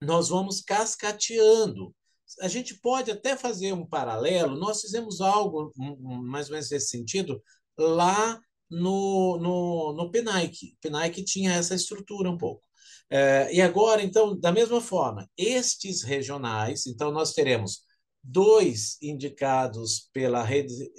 nós vamos cascateando. A gente pode até fazer um paralelo, nós fizemos algo mais ou menos nesse sentido lá no PENAIC. O PENAIC tinha essa estrutura um pouco. E agora, então, da mesma forma, estes regionais, então nós teremos dois indicados pela rede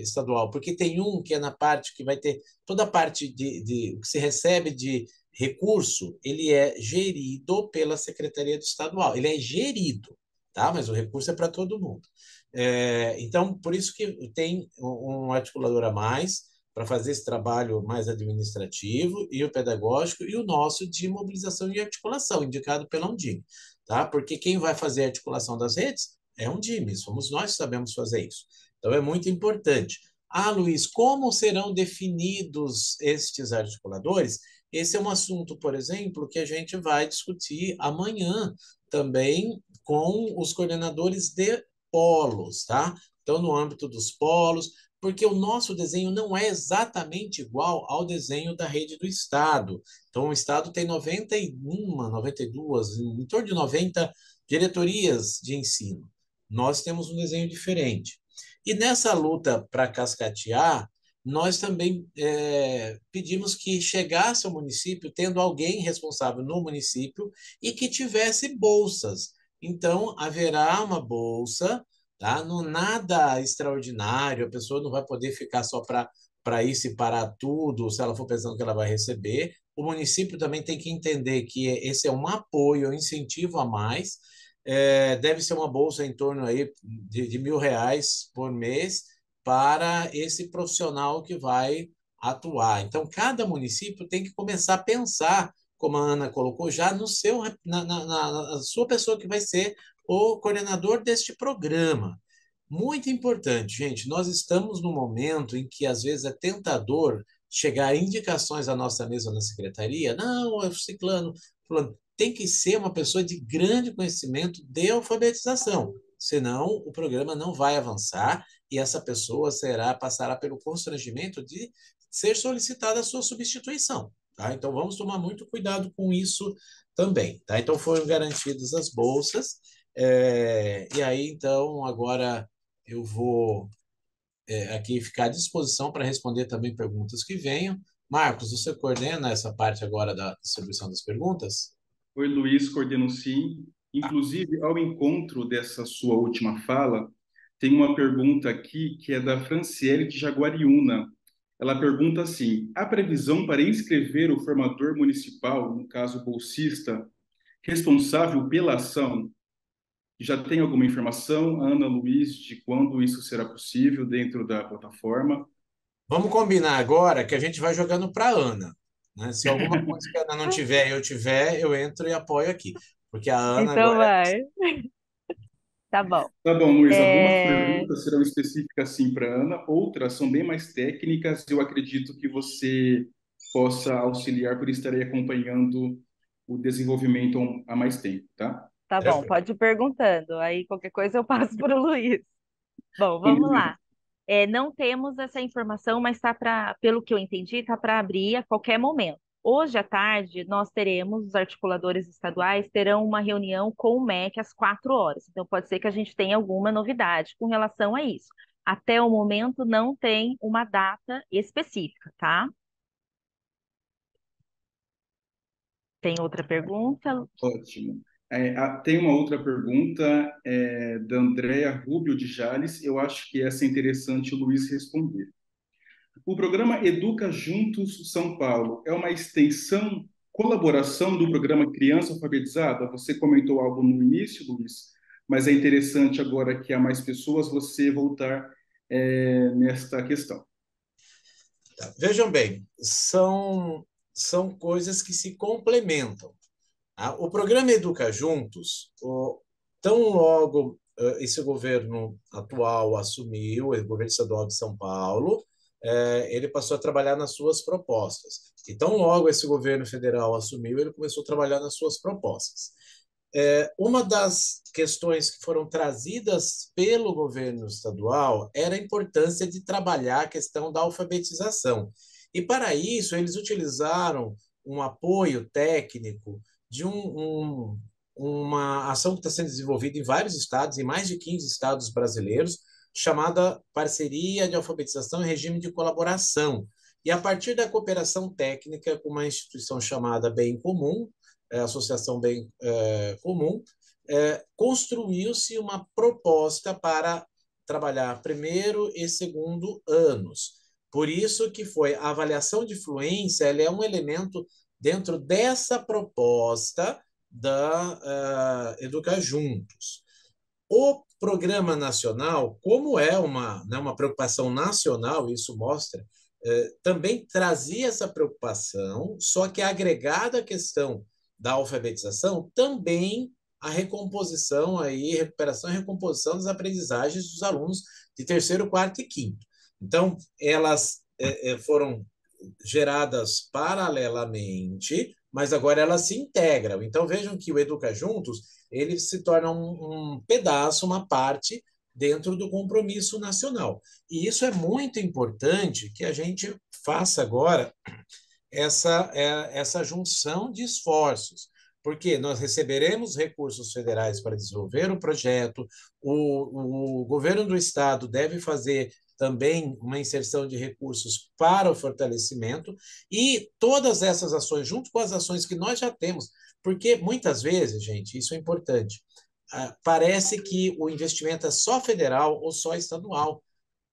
estadual, porque tem um que é na parte que vai ter toda a parte o que se recebe de recurso, ele é gerido pela Secretaria do Estadual, ele é gerido, tá? Mas o recurso é para todo mundo. Então, por isso que tem um articulador a mais para fazer esse trabalho mais administrativo e o pedagógico e o nosso de mobilização e articulação, indicado pela Undime, tá? Porque quem vai fazer a articulação das redes é a Undime, somos nós que sabemos fazer isso. Então, é muito importante. Ah, Luiz, como serão definidos estes articuladores? Esse é um assunto, por exemplo, que a gente vai discutir amanhã também com os coordenadores de polos, tá? Então, no âmbito dos polos, porque o nosso desenho não é exatamente igual ao desenho da rede do Estado. Então, o Estado tem 91, 92, em torno de 90 diretorias de ensino. Nós temos um desenho diferente. E nessa luta para cascatear, nós também pedimos que chegasse ao município tendo alguém responsável no município e que tivesse bolsas. Então, haverá uma bolsa, tá? Não nada extraordinário, a pessoa não vai poder ficar só para para ir se parar tudo, se ela for pensando que ela vai receber. O município também tem que entender que esse é um apoio, um incentivo a mais. Deve ser uma bolsa em torno aí de R$ 1.000 por mês para esse profissional que vai atuar. Então, cada município tem que começar a pensar, como a Ana colocou, já no seu, na sua pessoa que vai ser o coordenador deste programa. Muito importante, gente. Nós estamos num momento em que às vezes é tentador chegar indicações à nossa mesa na secretaria. Não, é ciclano, fulano. Tem que ser uma pessoa de grande conhecimento de alfabetização, senão o programa não vai avançar e essa pessoa passará pelo constrangimento de ser solicitada a sua substituição. Tá? Então, vamos tomar muito cuidado com isso também. Tá? Então, foram garantidas as bolsas. E aí, então, agora eu vou aqui ficar à disposição para responder também perguntas que venham. Marcos, você coordena essa parte agora da distribuição das perguntas? Oi, Luiz, coordeno sim. Inclusive, ao encontro dessa sua última fala, tem uma pergunta aqui que é da Franciele de Jaguariúna. Ela pergunta assim: há previsão para inscrever o formador municipal, no caso bolsista, responsável pela ação? Já tem alguma informação, Ana, Luiz, de quando isso será possível dentro da plataforma? Vamos combinar agora que a gente vai jogando para a Ana. Né? Se alguma coisa que a Ana não tiver e eu tiver, eu entro e apoio aqui. Porque a Ana Então agora. vai. Tá bom. Tá bom, Luiz. Algumas É, perguntas serão específicas sim para Ana, outras são bem mais técnicas. Eu acredito que você possa auxiliar por estar aí acompanhando o desenvolvimento há mais tempo, tá? tá bom, Perfeito. pode ir perguntando. Aí qualquer coisa eu passo para o Luiz. Bom, vamos Combinado. lá. Não temos essa informação, mas pelo que eu entendi, está para abrir a qualquer momento. Hoje à tarde, nós teremos, os articuladores estaduais terão uma reunião com o MEC às 4 horas. Então, pode ser que a gente tenha alguma novidade com relação a isso. Até o momento, não tem uma data específica, tá? Tem outra pergunta? Ótimo. Tem uma outra pergunta da Andréa Rubio de Jales. Eu acho que essa é interessante o Luiz responder. O programa Educa Juntos São Paulo é uma extensão, colaboração do programa Criança Alfabetizada? Você comentou algo no início, Luiz, mas é interessante agora que há mais pessoas você voltar nesta questão. Tá. Vejam bem, são coisas que se complementam. Tá? O programa Educa Juntos, tão logo esse governo atual assumiu, o governo estadual de São Paulo, ele passou a trabalhar nas suas propostas. E tão logo esse governo federal assumiu, ele começou a trabalhar nas suas propostas. Uma das questões que foram trazidas pelo governo estadual era a importância de trabalhar a questão da alfabetização. E, para isso, eles utilizaram um apoio técnico de uma ação que está sendo desenvolvida em vários estados, em mais de 15 estados brasileiros, chamada Parceria de Alfabetização em Regime de Colaboração. E, a partir da cooperação técnica com uma instituição chamada Bem Comum, Associação Bem Comum, construiu-se uma proposta para trabalhar primeiro e segundo anos. Por isso que foi a avaliação de fluência, ela é um elemento dentro dessa proposta da Educar Juntos. O programa nacional, como é uma preocupação nacional, isso mostra, também trazia essa preocupação, só que agregada à questão da alfabetização, também a recomposição, aí, recuperação e recomposição das aprendizagens dos alunos de terceiro, quarto e quinto. Então, elas foram geradas paralelamente, mas agora elas se integram. Então, vejam que o Educa Juntos, ele se torna um pedaço, uma parte dentro do compromisso nacional. E isso é muito importante que a gente faça agora essa junção de esforços, porque nós receberemos recursos federais para desenvolver o projeto, o governo do estado deve fazer também uma inserção de recursos para o fortalecimento e todas essas ações, junto com as ações que nós já temos, porque muitas vezes, gente, isso é importante, parece que o investimento é só federal ou só estadual,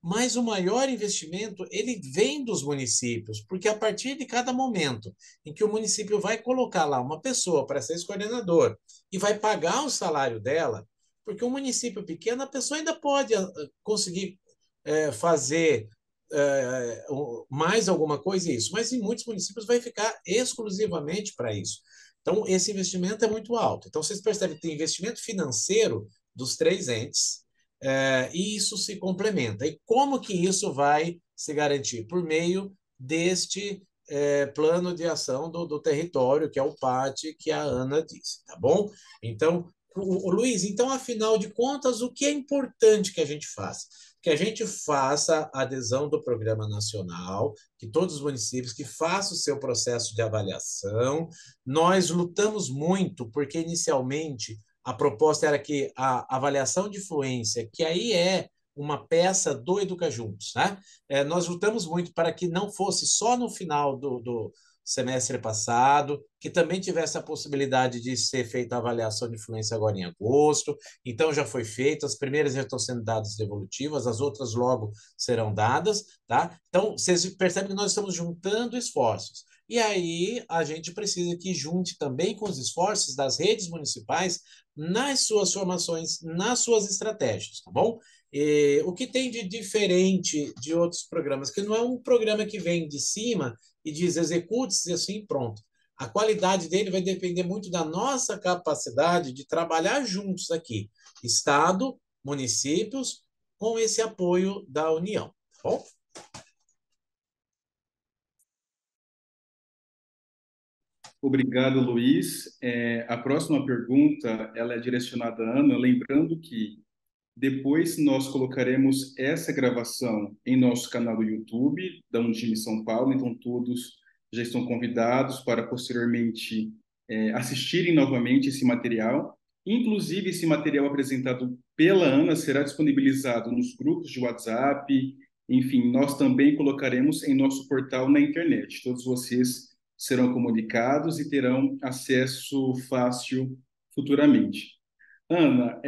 mas o maior investimento ele vem dos municípios, porque a partir de cada momento em que o município vai colocar lá uma pessoa para ser esse coordenador e vai pagar o salário dela, porque um município pequeno a pessoa ainda pode conseguir fazer mais alguma coisa isso, mas em muitos municípios vai ficar exclusivamente para isso. Então, esse investimento é muito alto. Então, vocês percebem que tem investimento financeiro dos três entes, e isso se complementa. E como que isso vai se garantir? Por meio deste plano de ação do território, que é o PAT, que a Ana disse, tá bom? Então, o Luiz, então, afinal de contas, o que é importante que a gente faça? Que a gente faça a adesão do programa nacional, que todos os municípios que façam o seu processo de avaliação. Nós lutamos muito, porque inicialmente a proposta era que a avaliação de fluência, que aí é uma peça do Educa Juntos, né? Nós lutamos muito para que não fosse só no final do semestre passado, que também tivesse a possibilidade de ser feita a avaliação de fluência agora em agosto. Então, já foi feito, as primeiras já estão sendo dadas devolutivas, as outras logo serão dadas, tá? Então, vocês percebem que nós estamos juntando esforços. E aí, a gente precisa que junte também com os esforços das redes municipais nas suas formações, nas suas estratégias, tá bom? E, o que tem de diferente de outros programas, que não é um programa que vem de cima e diz execute-se assim, pronto. A qualidade dele vai depender muito da nossa capacidade de trabalhar juntos aqui, Estado, municípios, com esse apoio da União, tá bom? Obrigado, Luiz. A próxima pergunta, ela é direcionada à Ana, lembrando que depois nós colocaremos essa gravação em nosso canal do YouTube, da Undime São Paulo, então todos já estão convidados para posteriormente assistirem novamente esse material. Inclusive, esse material apresentado pela Ana será disponibilizado nos grupos de WhatsApp, enfim, nós também colocaremos em nosso portal na internet. Todos vocês serão comunicados e terão acesso fácil futuramente. Ana,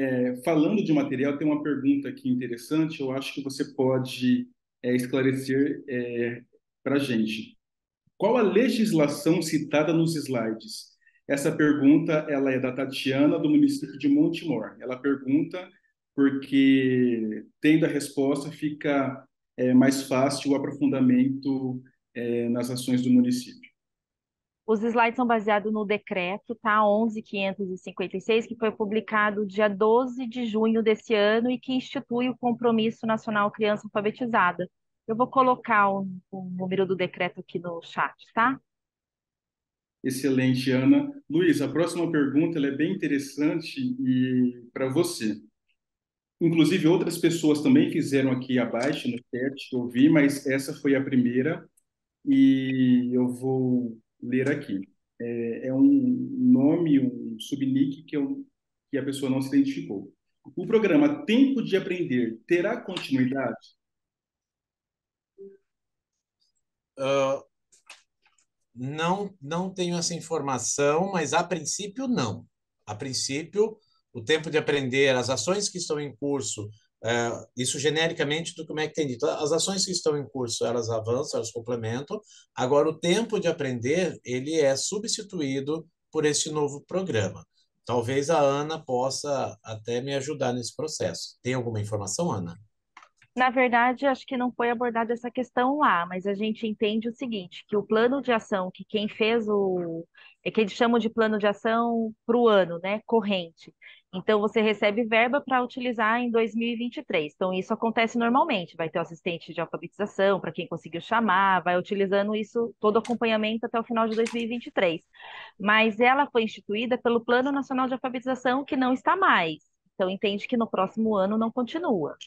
falando de material, tem uma pergunta aqui interessante, eu acho que você pode esclarecer para a gente. Qual a legislação citada nos slides? Essa pergunta ela é da Tatiana, do município de Montemor. Ela pergunta porque, tendo a resposta, fica mais fácil o aprofundamento nas ações do município. Os slides são baseados no decreto, tá? 11.556, que foi publicado dia 12 de junho desse ano e que institui o Compromisso Nacional Criança Alfabetizada. Eu vou colocar o número do decreto aqui no chat, tá? Excelente, Ana. Luiz, a próxima pergunta ela é bem interessante e para você. Inclusive, outras pessoas também fizeram aqui abaixo no chat, eu vi, mas essa foi a primeira e eu vou ler aqui. É um nome, um subnick que a pessoa não se identificou. O programa Tempo de Aprender terá continuidade? Uh, não tenho essa informação, mas a princípio não. A princípio, o tempo de aprender, as ações que estão em curso, isso genericamente do como é que tem dito. As ações que estão em curso, elas avançam, elas complementam. Agora, o tempo de aprender, ele é substituído por este novo programa. Talvez a Ana possa até me ajudar nesse processo. Tem alguma informação, Ana? Na verdade, acho que não foi abordada essa questão lá, mas a gente entende o seguinte, que o plano de ação, que quem fez é que eles chamam de plano de ação para o ano, né, corrente. Então, você recebe verba para utilizar em 2023. Então, isso acontece normalmente. Vai ter o assistente de alfabetização, para quem conseguiu chamar, vai utilizando isso, todo o acompanhamento até o final de 2023. Mas ela foi instituída pelo Plano Nacional de Alfabetização, que não está mais. Então, entende que no próximo ano não continua.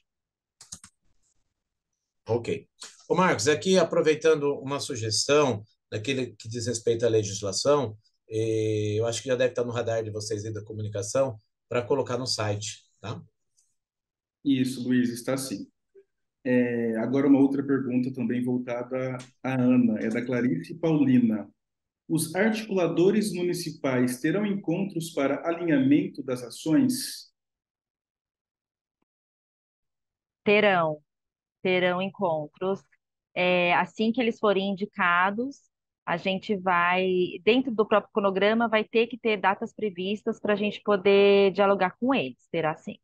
Ok. Ô Marcos, aqui aproveitando uma sugestão daquele que diz respeito à legislação, eu acho que já deve estar no radar de vocês aí da comunicação, para colocar no site, tá? Isso, Luiz, está sim. Agora uma outra pergunta também voltada à Ana, é da Clarice Paulina. Os articuladores municipais terão encontros para alinhamento das ações? Terão. terão encontros. Assim que eles forem indicados, a gente vai, dentro do próprio cronograma, vai ter que ter datas previstas para a gente poder dialogar com eles, terá sim.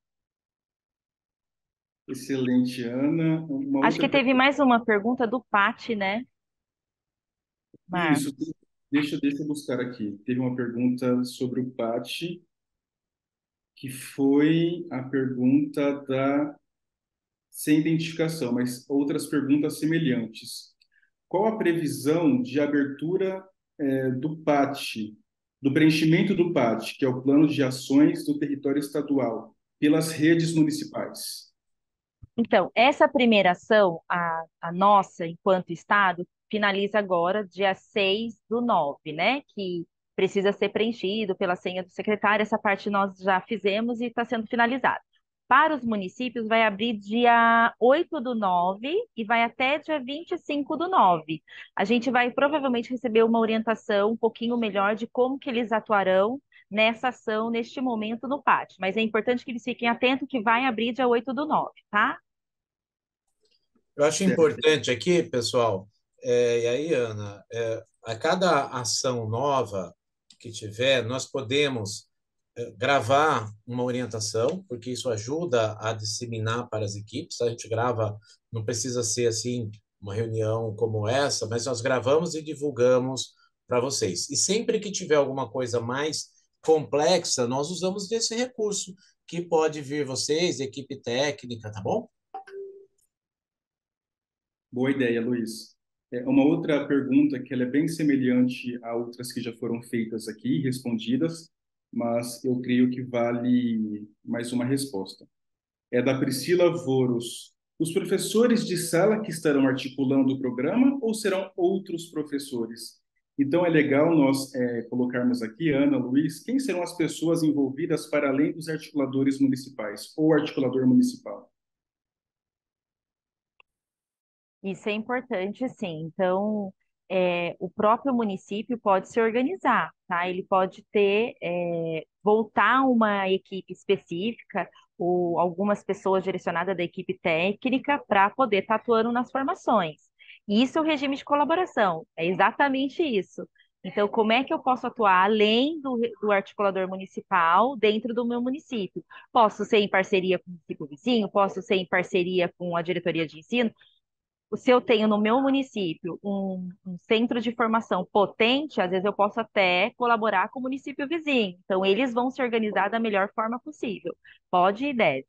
Excelente, Ana. Uma Acho que outra teve mais uma pergunta do Pati, né, Isso, Marcos? deixa eu buscar aqui. Teve uma pergunta sobre o PAT, que foi a pergunta da sem identificação, mas outras perguntas semelhantes. Qual a previsão de abertura do PAT, do preenchimento do PAT, que é o Plano de Ações do Território Estadual, pelas redes municipais? Então, essa primeira ação, a nossa, enquanto Estado, finaliza agora, dia 6/9, né? Que precisa ser preenchido pela senha do secretário. Essa parte nós já fizemos e está sendo finalizada. Para os municípios, vai abrir dia 8/9 e vai até dia 25/9. A gente vai provavelmente receber uma orientação um pouquinho melhor de como que eles atuarão nessa ação, neste momento, no pátio. Mas é importante que eles fiquem atentos que vai abrir dia 8/9, tá? Eu acho Certo. importante aqui, pessoal, e aí, Ana, a cada ação nova que tiver, nós podemos gravar uma orientação, porque isso ajuda a disseminar para as equipes. A gente grava, não precisa ser assim uma reunião como essa, mas nós gravamos e divulgamos para vocês. E sempre que tiver alguma coisa mais complexa, nós usamos desse recurso que pode vir vocês, equipe técnica, tá bom? Boa ideia, Luiz. Uma outra pergunta que ela é bem semelhante a outras que já foram feitas aqui, respondidas, mas eu creio que vale mais uma resposta. É da Priscila Voros. Os professores de sala que estarão articulando o programa ou serão outros professores? Então é legal nós colocarmos aqui, Ana, Luiz, quem serão as pessoas envolvidas para além dos articuladores municipais ou articulador municipal? Isso é importante, sim. Então, o próprio município pode se organizar, tá? Ele pode voltar uma equipe específica ou algumas pessoas direcionadas da equipe técnica para poder estar atuando nas formações. E isso é o regime de colaboração, é exatamente isso. Então, como é que eu posso atuar além do articulador municipal dentro do meu município? Posso ser em parceria com o município vizinho, posso ser em parceria com a diretoria de ensino, se eu tenho no meu município um centro de formação potente, às vezes eu posso até colaborar com o município vizinho. Então, eles vão se organizar da melhor forma possível. Pode e deve.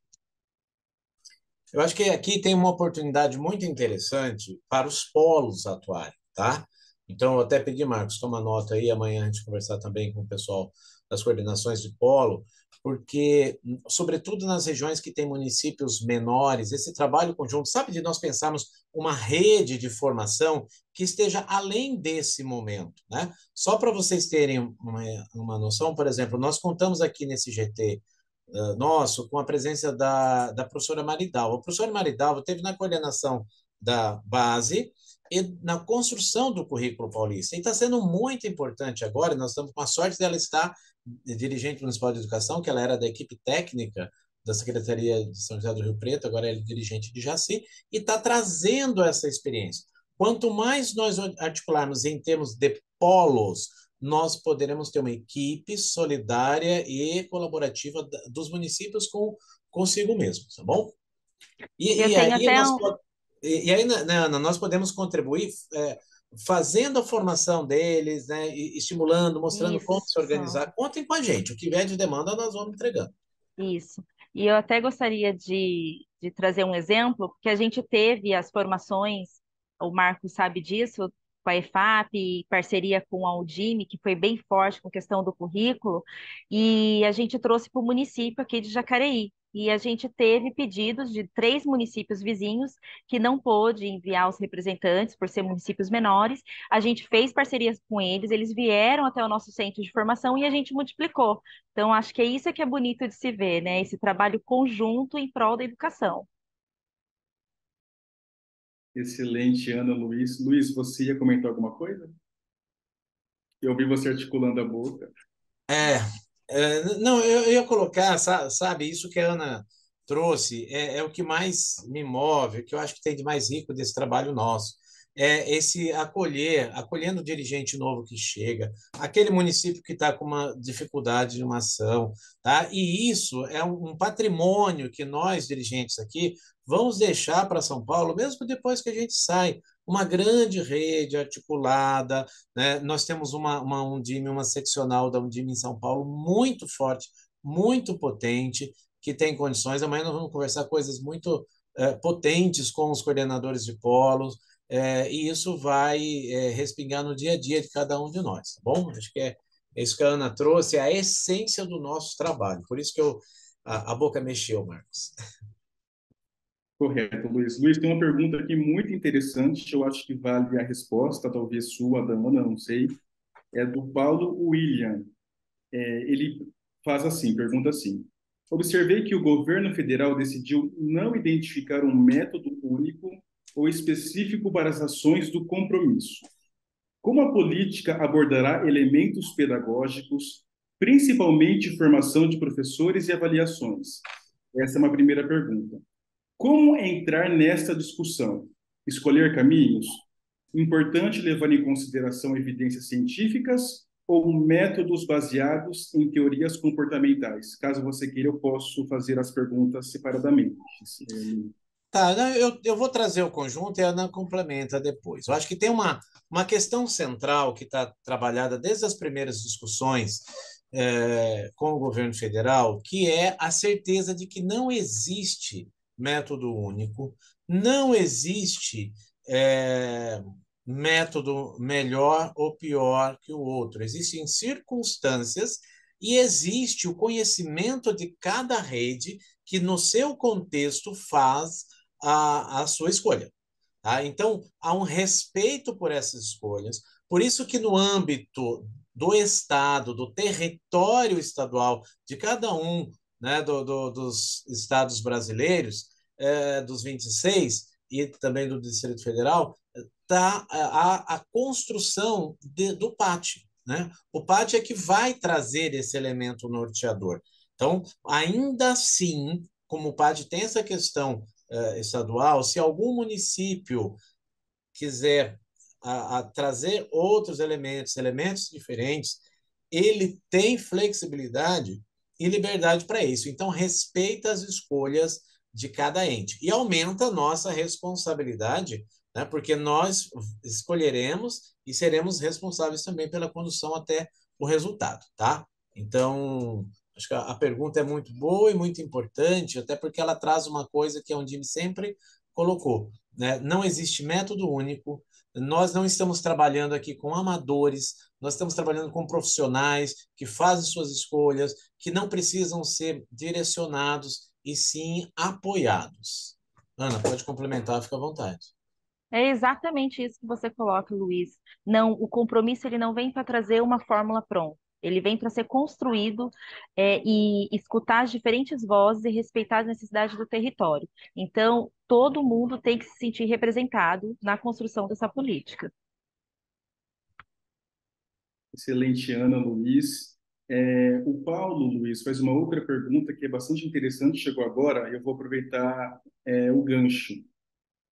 Eu acho que aqui tem uma oportunidade muito interessante para os polos atuarem, tá? Então, eu até pedi, Marcos, toma nota aí, amanhã a gente conversar também com o pessoal das coordenações de polo, porque, sobretudo nas regiões que têm municípios menores, esse trabalho conjunto, sabe, de nós pensarmos uma rede de formação que esteja além desse momento, né? Só para vocês terem uma noção, por exemplo, nós contamos aqui nesse GT nosso com a presença da professora Maridalva. A professora Maridalva teve na coordenação da base e na construção do currículo paulista. E está sendo muito importante agora, nós estamos com a sorte dela estar dirigente municipal de educação, que ela era da equipe técnica da Secretaria de São José do Rio Preto, agora ela é dirigente de Jaci, e está trazendo essa experiência. Quanto mais nós articularmos em termos de polos, nós poderemos ter uma equipe solidária e colaborativa dos municípios consigo mesmo, tá bom? Eu E tenho aí até nós, um. Ana, nós podemos contribuir fazendo a formação deles, né, e estimulando, mostrando como se Isso. organizar. Contem com a gente, o que vier de demanda nós vamos entregando. Isso. E eu até gostaria de trazer um exemplo, porque a gente teve as formações, o Marco sabe disso, com a EFAP, em parceria com a Udime, que foi bem forte com a questão do currículo, e a gente trouxe para o município aqui de Jacareí. E a gente teve pedidos de 3 municípios vizinhos que não pôde enviar os representantes por ser municípios menores. A gente fez parcerias com eles, eles vieram até o nosso centro de formação e a gente multiplicou. Então, acho que é isso que é bonito de se ver, né? Esse trabalho conjunto em prol da educação. Excelente, Ana, Luiz. Luiz, você ia comentar alguma coisa? Eu vi você articulando a boca. É, não, eu ia colocar, sabe, isso que a Ana trouxe é o que mais me move, o que eu acho que tem de mais rico desse trabalho nosso. É esse acolhendo o dirigente novo que chega, aquele município que está com uma dificuldade de uma ação, tá? E isso é um patrimônio que nós, dirigentes aqui, vamos deixar para São Paulo, mesmo depois que a gente sai. Uma grande rede articulada, né? Nós temos uma Undime, uma seccional da Undime em São Paulo muito forte, muito potente, que tem condições. Amanhã nós vamos conversar coisas muito potentes com os coordenadores de polos, e isso vai respingar no dia a dia de cada um de nós, tá bom? Acho que é isso que a Ana trouxe, é a essência do nosso trabalho. Por isso que a boca mexeu, Marcos. Correto, Luiz. Luiz, tem uma pergunta aqui muito interessante, eu acho que vale a resposta, talvez sua, da Ana, não sei. É do Paulo William. Ele faz assim, pergunta assim: observei que o governo federal decidiu não identificar um método único ou específico para as ações do compromisso. Como a política abordará elementos pedagógicos, principalmente formação de professores e avaliações? Essa é uma primeira pergunta. Como entrar nesta discussão? Escolher caminhos? Importante levar em consideração evidências científicas ou métodos baseados em teorias comportamentais? Caso você queira, eu posso fazer as perguntas separadamente. Tá, não, eu vou trazer o conjunto e a Ana complementa depois. Eu acho que tem uma questão central que está trabalhada desde as primeiras discussões com o governo federal, que é a certeza de que não existe método único, não existe método melhor ou pior que o outro. Existem circunstâncias e existe o conhecimento de cada rede que, no seu contexto, faz a sua escolha. Tá? Então, há um respeito por essas escolhas. Por isso que no âmbito do Estado, do território estadual, de cada um, né, dos estados brasileiros, dos 26 e também do Distrito Federal, está a construção do pátio. Né? O pátio é que vai trazer esse elemento norteador. Então, ainda assim, como o pátio tem essa questão estadual, se algum município quiser trazer outros elementos diferentes, ele tem flexibilidade e liberdade para isso. Então, respeita as escolhas de cada ente e aumenta a nossa responsabilidade, né? Porque nós escolheremos e seremos responsáveis também pela condução até o resultado, tá? Então, acho que a pergunta é muito boa e muito importante, até porque ela traz uma coisa que a Undime sempre colocou, né? Não existe método único, nós não estamos trabalhando aqui com amadores, nós estamos trabalhando com profissionais que fazem suas escolhas, que não precisam ser direcionados e sim apoiados. Ana, pode complementar, fica à vontade. É exatamente isso que você coloca, Luiz. Não, o compromisso ele não vem para trazer uma fórmula pronta. Ele vem para ser construído e escutar as diferentes vozes e respeitar as necessidades do território. Então, todo mundo tem que se sentir representado na construção dessa política. Excelente, Ana, Luiz. O Paulo, Luiz, faz uma outra pergunta que é bastante interessante, chegou agora, eu vou aproveitar o gancho.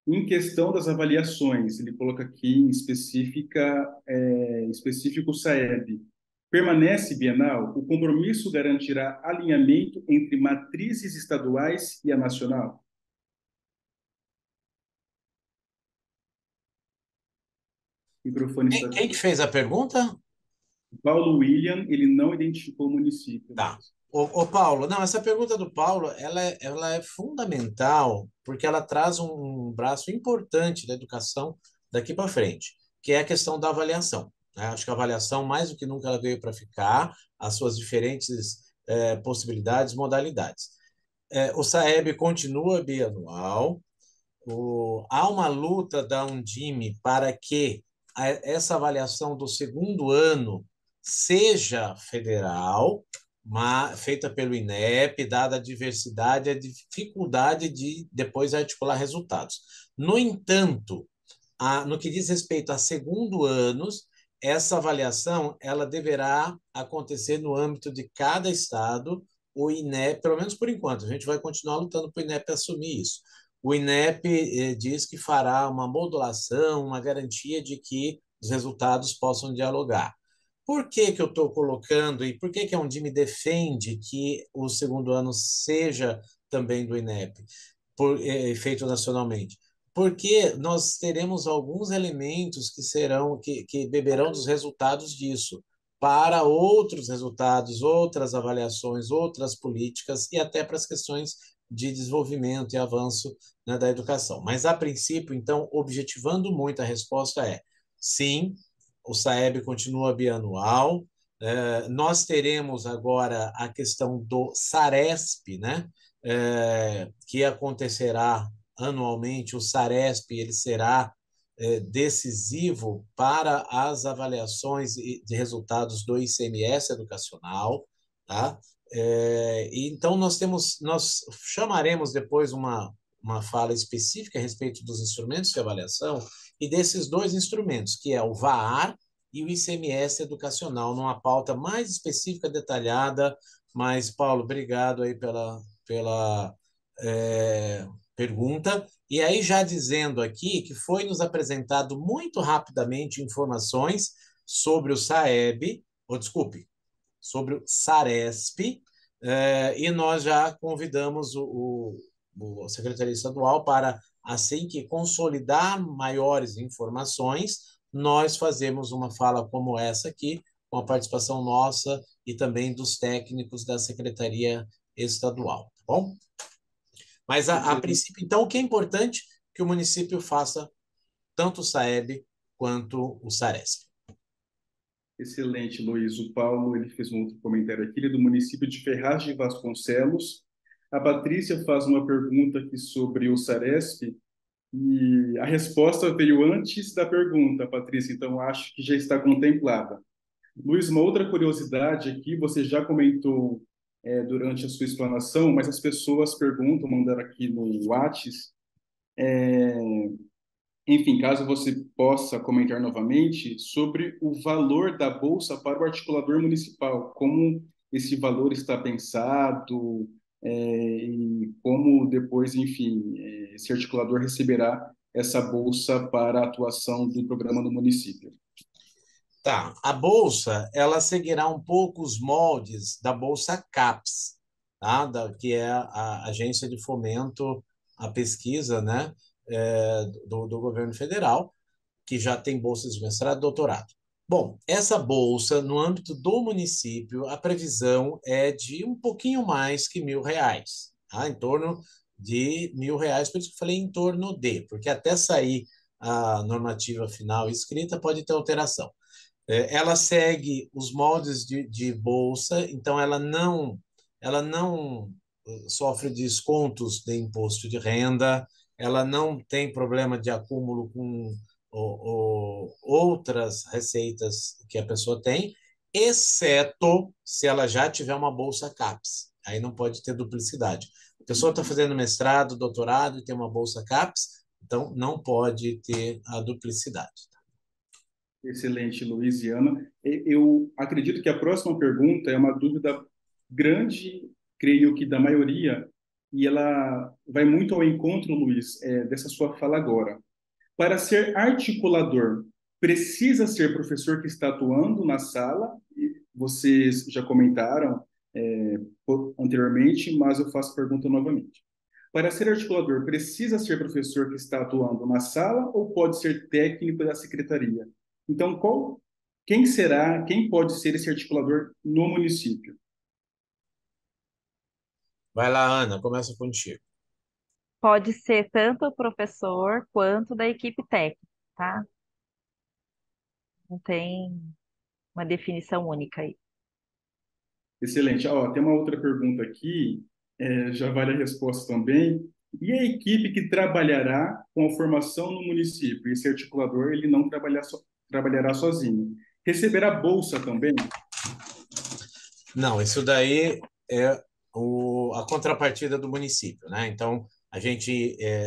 Em questão das avaliações, ele coloca aqui em específico o SAEB. Permanece bienal? O compromisso garantirá alinhamento entre matrizes estaduais e a nacional? O microfone está... Quem que fez a pergunta? Paulo William, ele não identificou o município. Tá. Ô, Paulo, não, essa pergunta do Paulo, ela é fundamental porque ela traz um braço importante da educação daqui para frente, que é a questão da avaliação. Né? Acho que a avaliação, mais do que nunca, ela veio para ficar, as suas diferentes possibilidades, modalidades. O SAEB continua bianual, há uma luta da Undime para que essa avaliação do segundo ano seja federal, feita pelo INEP, dada a diversidade e a dificuldade de depois articular resultados. No entanto, no que diz respeito a segundo anos, essa avaliação ela deverá acontecer no âmbito de cada estado o INEP, pelo menos por enquanto, a gente vai continuar lutando para o INEP assumir isso. O INEP diz que fará uma modulação, uma garantia de que os resultados possam dialogar. Por que que eu estou colocando e por que que a Undime defende que o segundo ano seja também do INEP, feito nacionalmente? Porque nós teremos alguns elementos que beberão dos resultados disso para outros resultados, outras avaliações, outras políticas e até para as questões de desenvolvimento e avanço, né, da educação. Mas, a princípio, então, objetivando muito, a resposta é sim, o SAEB continua bianual. Nós teremos agora a questão do SARESP, né, que acontecerá anualmente. O SARESP ele será decisivo para as avaliações de resultados do ICMS educacional, tá? Então nós chamaremos depois uma fala específica a respeito dos instrumentos de avaliação e desses dois instrumentos, que é o VAR e o ICMS educacional, numa pauta mais específica, detalhada. Mas, Paulo, obrigado aí pela pergunta. E aí, já dizendo aqui que foi nos apresentado muito rapidamente informações sobre o SAEB, ou desculpe, sobre o SARESP, e nós já convidamos o Secretaria Estadual para, assim que consolidar maiores informações, nós fazemos uma fala como essa aqui, com a participação nossa e também dos técnicos da Secretaria Estadual, tá bom? Mas, a princípio, então, o que é importante que o município faça tanto o SAEB quanto o SARESP. Excelente, Luiz. O Paulo ele fez um outro comentário aqui, ele é do município de Ferraz de Vasconcelos. A Patrícia faz uma pergunta aqui sobre o SARESP e a resposta veio antes da pergunta, Patrícia, então acho que já está contemplada. Luiz, uma outra curiosidade aqui, você já comentou durante a sua explanação, mas as pessoas perguntam, mandaram aqui no Whats, enfim, caso você possa comentar novamente sobre o valor da bolsa para o articulador municipal, como esse valor está pensado, e como depois, enfim, esse articulador receberá essa bolsa para a atuação do programa no município. Tá, a bolsa, ela seguirá um pouco os moldes da bolsa CAPES, tá? Que é a agência de fomento à pesquisa, né, do governo federal, que já tem bolsas de mestrado e doutorado. Bom, essa bolsa, no âmbito do município, a previsão é de um pouquinho mais que R$ 1.000, tá? Em torno de R$ 1.000, por isso que eu falei em torno de, porque até sair a normativa final escrita pode ter alteração. Ela segue os moldes de bolsa, então ela não sofre descontos de imposto de renda, ela não tem problema de acúmulo com outras receitas que a pessoa tem, exceto se ela já tiver uma bolsa CAPES. Aí não pode ter duplicidade. A pessoa está fazendo mestrado, doutorado e tem uma bolsa CAPES, então não pode ter a duplicidade. Excelente, Luiziana. Eu acredito que a próxima pergunta é uma dúvida grande, creio que da maioria, e ela vai muito ao encontro, Luiz, dessa sua fala agora. Para ser articulador, precisa ser professor que está atuando na sala? Vocês já comentaram anteriormente, mas eu faço a pergunta novamente. Para ser articulador, precisa ser professor que está atuando na sala ou pode ser técnico da secretaria? Então, quem pode ser esse articulador no município? Vai lá, Ana, começa contigo. Pode ser tanto o professor quanto da equipe técnica, tá? Não tem uma definição única aí. Excelente. Tem uma outra pergunta aqui, já vale a resposta também. E a equipe que trabalhará com a formação no município? Esse articulador ele não trabalhará sozinho. Receberá bolsa também? Não, isso daí é a contrapartida do município, né? Então,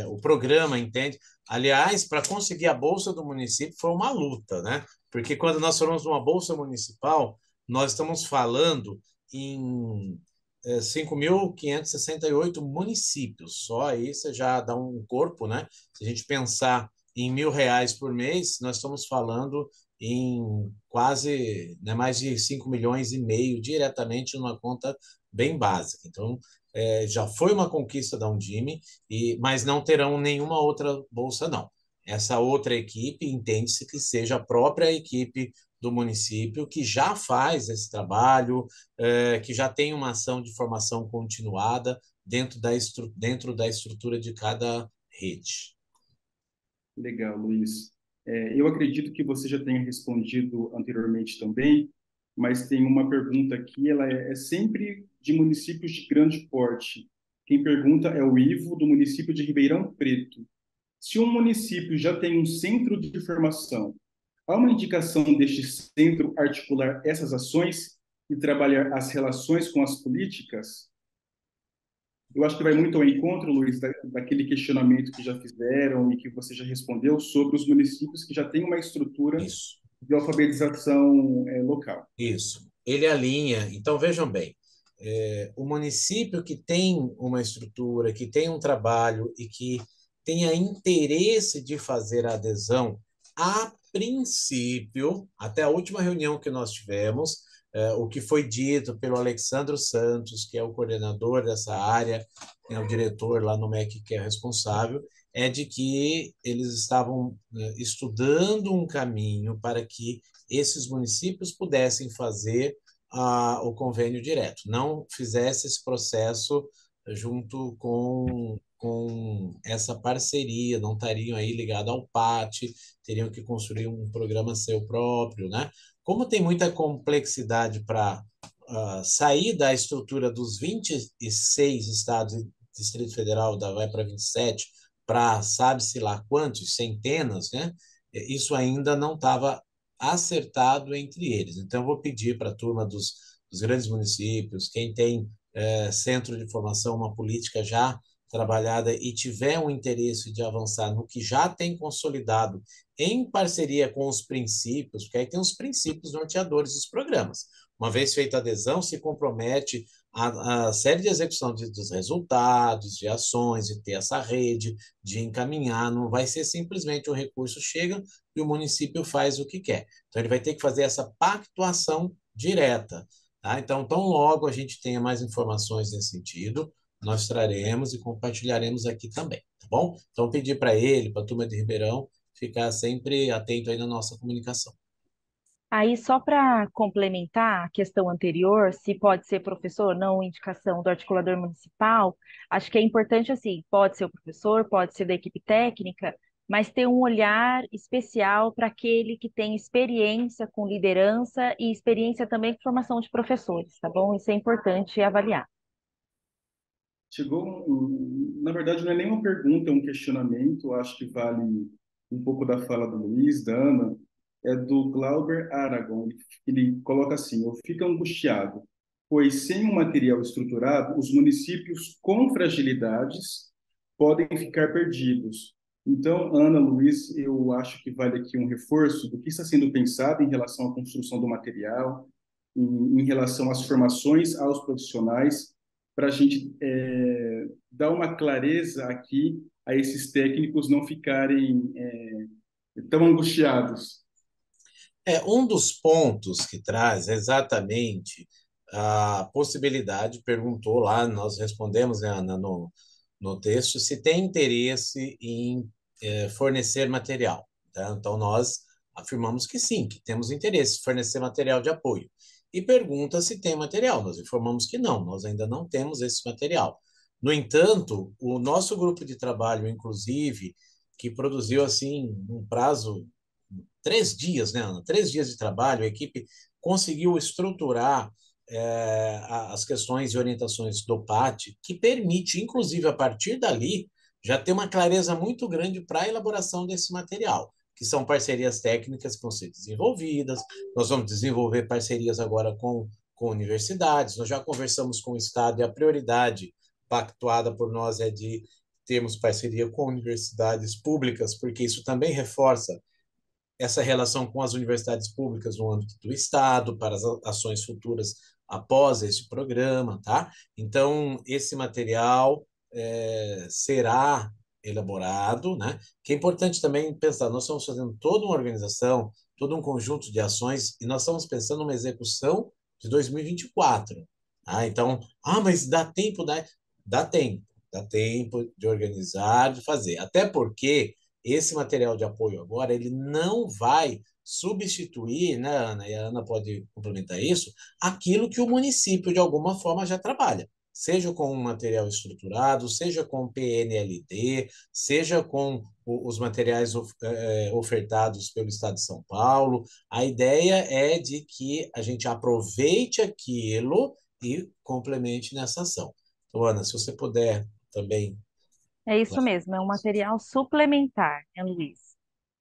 o programa entende. Aliás, para conseguir a bolsa do município foi uma luta, né? Porque quando nós falamos de uma bolsa municipal, nós estamos falando em 5.568 municípios. Só aí você já dá um corpo, né? Se a gente pensar em R$ 1.000 por mês, nós estamos falando em quase, né, mais de 5,5 milhões diretamente numa conta bem básica. Então, já foi uma conquista da Undime, mas não terão nenhuma outra bolsa, não. Essa outra equipe entende-se que seja a própria equipe do município que já faz esse trabalho, que já tem uma ação de formação continuada dentro da estrutura de cada rede. Legal, Luiz. Eu acredito que você já tenha respondido anteriormente também, mas tem uma pergunta aqui, ela é sempre de municípios de grande porte. Quem pergunta é o Ivo, do município de Ribeirão Preto. Se um município já tem um centro de formação, há uma indicação deste centro articular essas ações e trabalhar as relações com as políticas? Eu acho que vai muito ao encontro, Luiz, daquele questionamento que já fizeram e que você já respondeu sobre os municípios que já têm uma estrutura Isso, de alfabetização local. isso. Ele alinha. Então, vejam bem, o município que tem uma estrutura, que tem um trabalho e que tenha interesse de fazer a adesão, a princípio, até a última reunião que nós tivemos, o que foi dito pelo Alexandro Santos, que é o coordenador dessa área, é o diretor lá no MEC que é responsável, é de que eles estavam estudando um caminho para que esses municípios pudessem fazer o convênio direto, não fizesse esse processo junto com essa parceria, não estariam aí ligados ao PAT, teriam que construir um programa seu próprio, né? Como tem muita complexidade para sair da estrutura dos 26 estados e Distrito Federal, vai para 27, para sabe-se lá quantos, centenas, né? Isso ainda não estava acertado entre eles. Então, eu vou pedir para a turma dos grandes municípios, quem tem centro de formação, uma política já trabalhada e tiver um interesse de avançar no que já tem consolidado em parceria com os princípios, porque aí tem os princípios norteadores dos programas. Uma vez feita a adesão, se compromete a série de execução dos resultados, de ações, de ter essa rede, de encaminhar, não vai ser simplesmente o recurso chega e o município faz o que quer. Então, ele vai ter que fazer essa pactuação direta. Tá? Então, tão logo a gente tenha mais informações nesse sentido, nós traremos e compartilharemos aqui também, tá bom? Então, pedir para ele, para a turma de Ribeirão, ficar sempre atento aí na nossa comunicação. Aí, só para complementar a questão anterior, se pode ser professor, não indicação do articulador municipal, acho que é importante assim, pode ser o professor, pode ser da equipe técnica, mas ter um olhar especial para aquele que tem experiência com liderança e experiência também com formação de professores, tá bom? Isso é importante avaliar. Na verdade, não é nem uma pergunta, é um questionamento, acho que vale um pouco da fala do Luiz, da Ana, é do Glauber Aragon. Ele coloca assim: eu fico angustiado, pois sem um material estruturado, os municípios com fragilidades podem ficar perdidos. Então, Ana, Luiz, eu acho que vale aqui um reforço do que está sendo pensado em relação à construção do material, em relação às formações aos profissionais, para a gente dar uma clareza aqui a esses técnicos não ficarem tão angustiados. Um dos pontos que traz é exatamente a possibilidade, perguntou lá, nós respondemos, né, Ana, no texto, se tem interesse em fornecer material. Tá? Então, nós afirmamos que sim, que temos interesse em fornecer material de apoio. E pergunta se tem material. Nós informamos que não, nós ainda não temos esse material. No entanto, o nosso grupo de trabalho, inclusive, que produziu assim um prazo 3 dias, né, Ana? 3 dias de trabalho, a equipe conseguiu estruturar as questões e orientações do PAT, que permite, inclusive, a partir dali, já ter uma clareza muito grande para a elaboração desse material, que são parcerias técnicas que vão ser desenvolvidas. Nós vamos desenvolver parcerias agora com universidades, nós já conversamos com o Estado e a prioridade pactuada por nós é de termos parceria com universidades públicas, porque isso também reforça essa relação com as universidades públicas no âmbito do Estado, para as ações futuras após esse programa, tá? Então, esse material será elaborado, né? Que é importante também pensar, nós estamos fazendo toda uma organização, todo um conjunto de ações, e nós estamos pensando numa execução de 2024. Tá? Então, mas dá tempo, dá tempo, dá tempo de organizar, de fazer. Até porque esse material de apoio agora, ele não vai substituir, né, Ana? E a Ana pode complementar isso, aquilo que o município, de alguma forma, já trabalha. Seja com um material estruturado, seja com PNLD, seja com os materiais ofertados pelo Estado de São Paulo. A ideia é de que a gente aproveite aquilo e complemente nessa ação. Então, Ana, se você puder também. É isso mesmo, é um material suplementar, né, Luiz?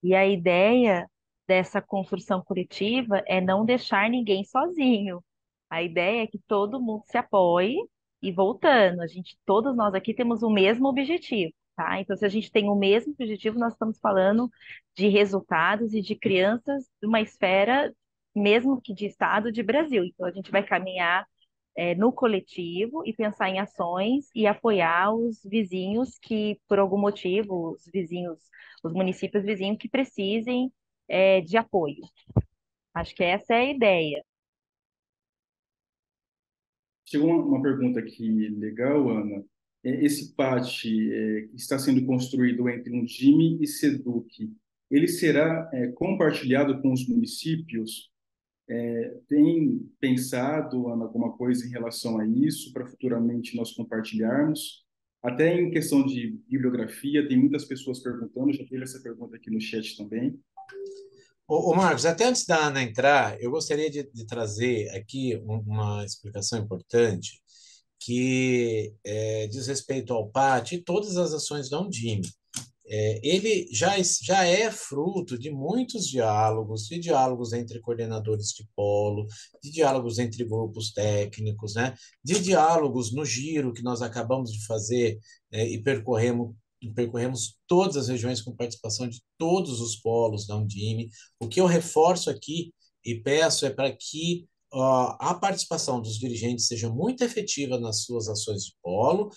E a ideia dessa construção coletiva é não deixar ninguém sozinho. A ideia é que todo mundo se apoie e voltando, todos nós aqui temos o mesmo objetivo, tá? Então, se a gente tem o mesmo objetivo, nós estamos falando de resultados e de crianças de uma esfera, mesmo que de estado, de Brasil. Então, a gente vai caminhar no coletivo e pensar em ações e apoiar os vizinhos que, por algum motivo, os vizinhos, os municípios vizinhos que precisem de apoio. Acho que essa é a ideia. Chegou uma pergunta aqui legal, Ana. Esse PAT que está sendo construído entre um Undime e SEDUC, ele será compartilhado com os municípios? Tem pensado, Ana, alguma coisa em relação a isso, para futuramente nós compartilharmos? Até em questão de bibliografia, tem muitas pessoas perguntando, já teve essa pergunta aqui no chat também. Marcos, até antes da Ana entrar, eu gostaria de trazer aqui uma explicação importante que diz respeito ao PAT e todas as ações da Undime. Ele já é fruto de muitos diálogos, de diálogos entre coordenadores de polo, de diálogos entre grupos técnicos, né? De diálogos no giro que nós acabamos de fazer e percorremos todas as regiões com participação de todos os polos da Undime. O que eu reforço aqui e peço é para que a participação dos dirigentes seja muito efetiva nas suas ações de polo,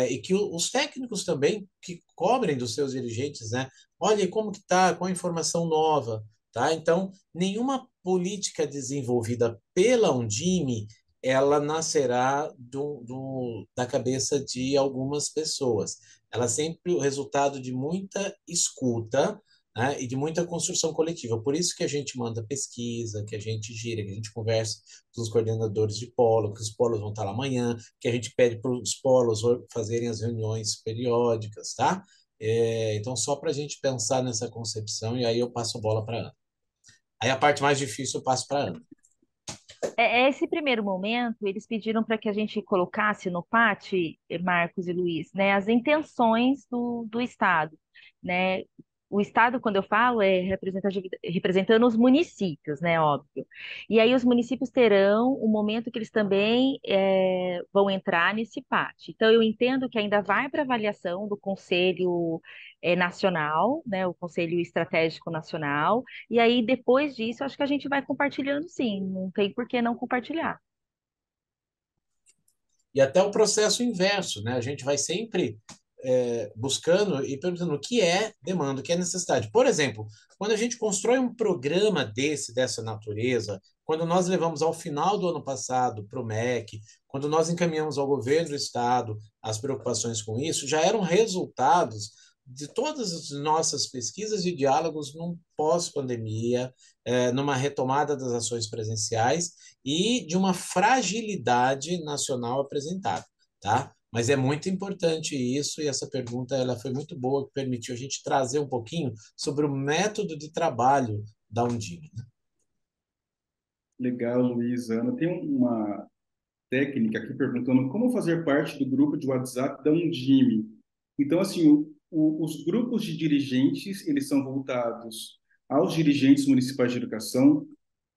e que os técnicos também que cobrem dos seus dirigentes, né? Olha como que tá, com a informação nova, tá? Então, nenhuma política desenvolvida pela Undime, ela nascerá da cabeça de algumas pessoas. Ela é sempre o resultado de muita escuta, né, e de muita construção coletiva. Por isso que a gente manda pesquisa, que a gente gira, que a gente conversa com os coordenadores de polo, que os polos vão estar lá amanhã, que a gente pede para os polos fazerem as reuniões periódicas, tá? Então, só para a gente pensar nessa concepção, e aí eu passo a bola para a Ana. Aí a parte mais difícil eu passo para a Ana. Esse primeiro momento, eles pediram para que a gente colocasse no PAT, Marcos e Luiz, né, as intenções do Estado, né? O Estado, quando eu falo, é representando os municípios, né, óbvio. E aí os municípios terão um momento que eles também vão entrar nesse PAT. Então, eu entendo que ainda vai para avaliação do Conselho Nacional, né, o Conselho Estratégico Nacional, e aí, depois disso, acho que a gente vai compartilhando sim, não tem por que não compartilhar. E até o processo inverso, né? A gente vai sempre buscando e perguntando o que é demanda, o que é necessidade. Por exemplo, quando a gente constrói um programa dessa natureza, quando nós levamos ao final do ano passado para o MEC, quando nós encaminhamos ao governo do estado as preocupações com isso, já eram resultados de todas as nossas pesquisas e diálogos num pós-pandemia, numa retomada das ações presenciais e de uma fragilidade nacional apresentada, tá? Mas é muito importante isso, e essa pergunta ela foi muito boa, que permitiu a gente trazer um pouquinho sobre o método de trabalho da Undime. Legal, Luiz, Ana. Tem uma técnica aqui perguntando como fazer parte do grupo de WhatsApp da Undime. Então, assim, os grupos de dirigentes, eles são voltados aos dirigentes municipais de educação.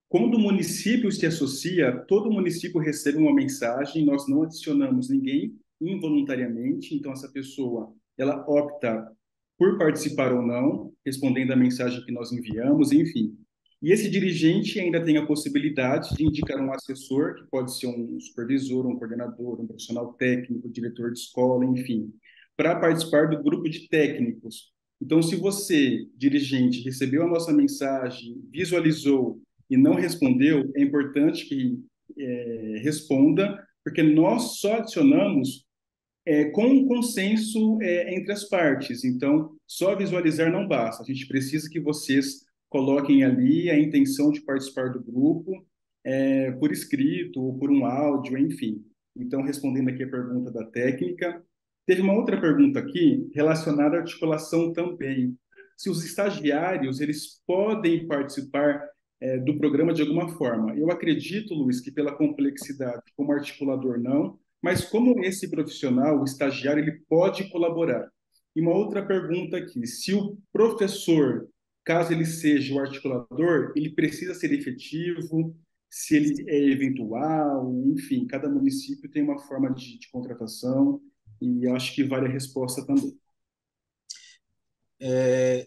Quando o município se associa, todo município recebe uma mensagem, nós não adicionamos ninguém involuntariamente, então essa pessoa, ela opta por participar ou não, respondendo a mensagem que nós enviamos, enfim. E esse dirigente ainda tem a possibilidade de indicar um assessor, que pode ser um supervisor, um coordenador, um profissional técnico, diretor de escola, enfim, para participar do grupo de técnicos. Então, se você, dirigente, recebeu a nossa mensagem, visualizou e não respondeu, é importante que responda, porque nós só adicionamos com um consenso entre as partes. Então, só visualizar não basta. A gente precisa que vocês coloquem ali a intenção de participar do grupo, por escrito ou por um áudio, enfim. Então, respondendo aqui a pergunta da técnica, teve uma outra pergunta aqui relacionada à articulação também. Se os estagiários eles podem participar do programa de alguma forma. Eu acredito, Luiz, que pela complexidade, como articulador não, mas como esse profissional, o estagiário, ele pode colaborar? E uma outra pergunta aqui, se o professor, caso ele seja o articulador, ele precisa ser efetivo, se ele é eventual, enfim, cada município tem uma forma de contratação e eu acho que vale a resposta também.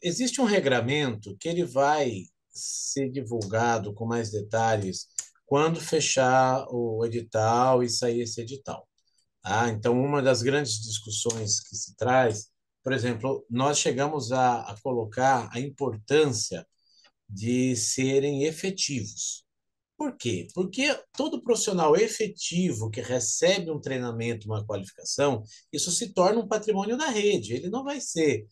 Existe um regramento que ele vai ser divulgado com mais detalhes quando fechar o edital e sair esse edital. Tá? Então, uma das grandes discussões que se traz, por exemplo, nós chegamos a colocar a importância de serem efetivos. Por quê? Porque todo profissional efetivo que recebe um treinamento, uma qualificação, isso se torna um patrimônio da rede. Ele não vai ser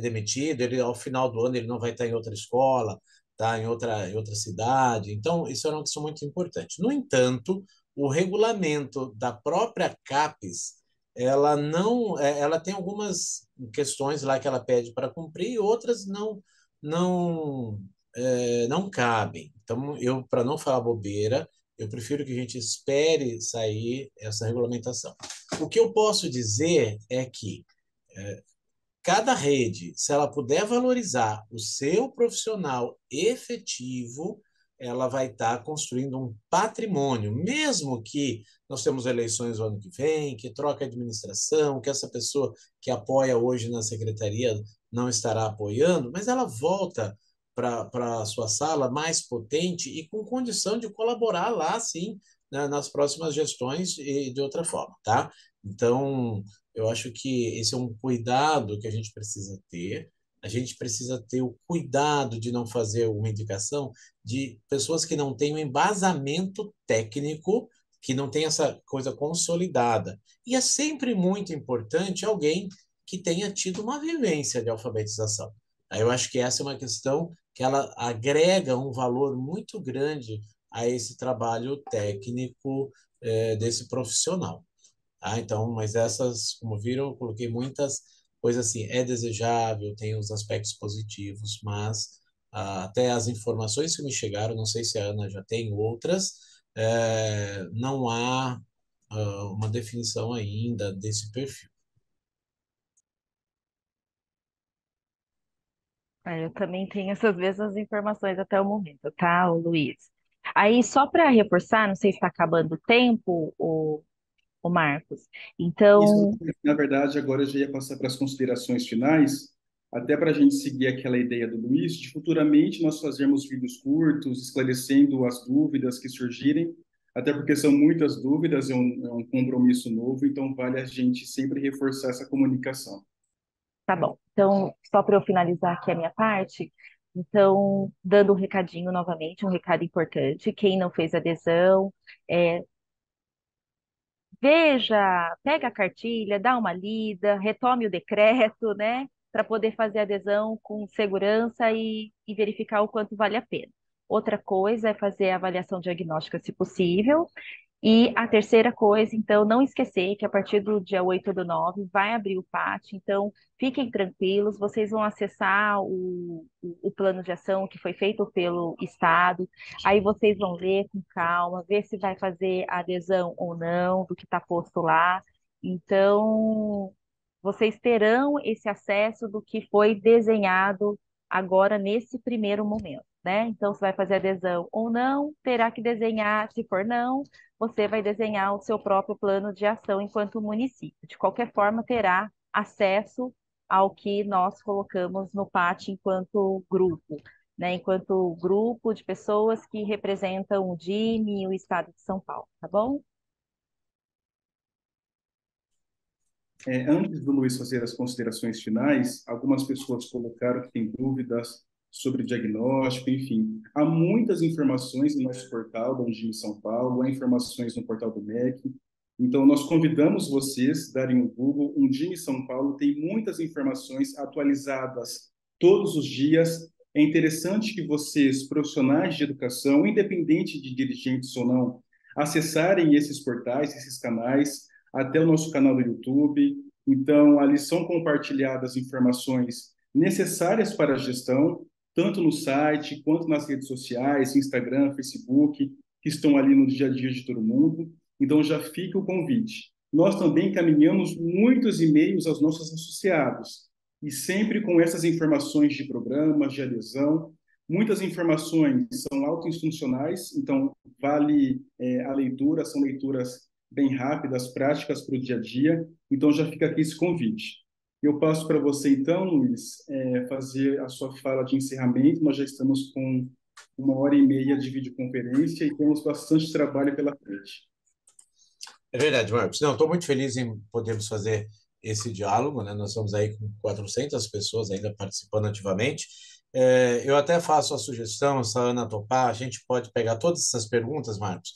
demitido, ele ao final do ano ele não vai estar em outra escola, tá em outra cidade. Então, isso é uma questão muito importante. No entanto, o regulamento da própria CAPES, ela não, ela tem algumas questões lá que ela pede para cumprir e outras não não cabem. Então, eu, para não falar bobeira, eu prefiro que a gente espere sair essa regulamentação. O que eu posso dizer é que cada rede, se ela puder valorizar o seu profissional efetivo, ela vai estar construindo um patrimônio, mesmo que nós temos eleições no ano que vem, que troca a administração, que essa pessoa que apoia hoje na secretaria não estará apoiando, mas ela volta para a sua sala mais potente e com condição de colaborar lá, sim, nas próximas gestões e de outra forma, tá? Então, eu acho que esse é um cuidado que a gente precisa ter. A gente precisa ter o cuidado de não fazer uma indicação de pessoas que não têm um embasamento técnico, que não tem essa coisa consolidada. E é sempre muito importante alguém que tenha tido uma vivência de alfabetização. Aí eu acho que essa é uma questão que ela agrega um valor muito grande a esse trabalho técnico desse profissional. Então, mas essas, como viram, eu coloquei muitas coisas assim, é desejável, tem os aspectos positivos, mas até as informações que me chegaram, não sei se a Ana já tem outras, não há uma definição ainda desse perfil. Eu também tenho essas mesmas informações até o momento, tá, ô Luiz? Aí, só para reforçar, não sei se está acabando o tempo, o Marcos. Isso, Então, na verdade, agora eu já ia passar para as considerações finais, até para a gente seguir aquela ideia do Luiz, de futuramente nós fazermos vídeos curtos, esclarecendo as dúvidas que surgirem, até porque são muitas dúvidas, é um compromisso novo, então vale a gente sempre reforçar essa comunicação. tá bom. Então, só para eu finalizar aqui a minha parte, então, dando um recadinho novamente, um recado importante. Quem não fez adesão, é, veja, pega a cartilha, dá uma lida, retome o decreto, né? Para poder fazer a adesão com segurança e verificar o quanto vale a pena. Outra coisa é fazer a avaliação diagnóstica, se possível, e a terceira coisa, então, não esquecer que a partir do dia 8/9 vai abrir o PAT, então fiquem tranquilos, vocês vão acessar o plano de ação que foi feito pelo Estado, aí vocês vão ler com calma, ver se vai fazer adesão ou não do que está posto lá. Então, vocês terão esse acesso do que foi desenhado agora nesse primeiro momento, né? Então, se vai fazer adesão ou não, terá que desenhar, se for não você vai desenhar o seu próprio plano de ação enquanto município. De qualquer forma, terá acesso ao que nós colocamos no PAT enquanto grupo. né, enquanto grupo de pessoas que representam o DIME e o Estado de São Paulo, tá bom? Antes do Luiz fazer as considerações finais, algumas pessoas colocaram que têm dúvidas sobre diagnóstico, enfim. Há muitas informações no nosso portal da Ungime São Paulo, há informações no portal do MEC. Então, nós convidamos vocês a darem um Google. Ungime São Paulo tem muitas informações atualizadas todos os dias. É interessante que vocês, profissionais de educação, independente de dirigentes ou não, acessarem esses portais, esses canais, até o nosso canal do YouTube. Então, ali são compartilhadas informações necessárias para a gestão, tanto no site quanto nas redes sociais, Instagram, Facebook, que estão ali no dia a dia de todo mundo. Então, já fica o convite. Nós também caminhamos muitos e-mails aos nossos associados, e sempre com essas informações de programas, de adesão. Muitas informações são autoinstrucionais, então vale a leitura, são leituras bem rápidas, práticas para o dia a dia. Então, já fica aqui esse convite. Eu passo para você, então, Luiz, fazer a sua fala de encerramento. Nós já estamos com 1h30 de videoconferência e temos bastante trabalho pela frente. É verdade, Marcos. Não, estou muito feliz em podermos fazer esse diálogo, né? Nós estamos aí com 400 pessoas ainda participando ativamente. Eu até faço a sugestão, se a Ana topar, a gente pode pegar todas essas perguntas, Marcos,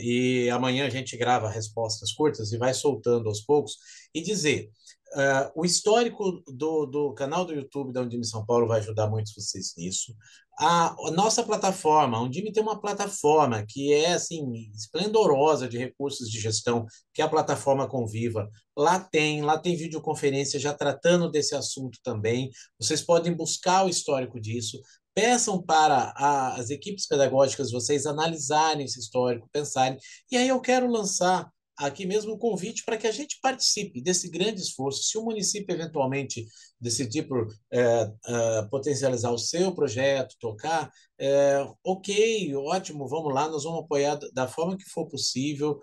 e amanhã a gente grava respostas curtas e vai soltando aos poucos e dizer. O histórico do canal do YouTube da Undime São Paulo vai ajudar muito vocês nisso. A nossa plataforma, a Undime tem uma plataforma que é assim esplendorosa de recursos de gestão, que é a plataforma Conviva. Lá tem videoconferência já tratando desse assunto também. Vocês podem buscar o histórico disso. Peçam para as equipes pedagógicas vocês analisarem esse histórico, pensarem. E aí eu quero lançar aqui mesmo o convite para que a gente participe desse grande esforço. Se o município eventualmente decidir por potencializar o seu projeto, tocar, ok, ótimo, vamos lá, nós vamos apoiar da forma que for possível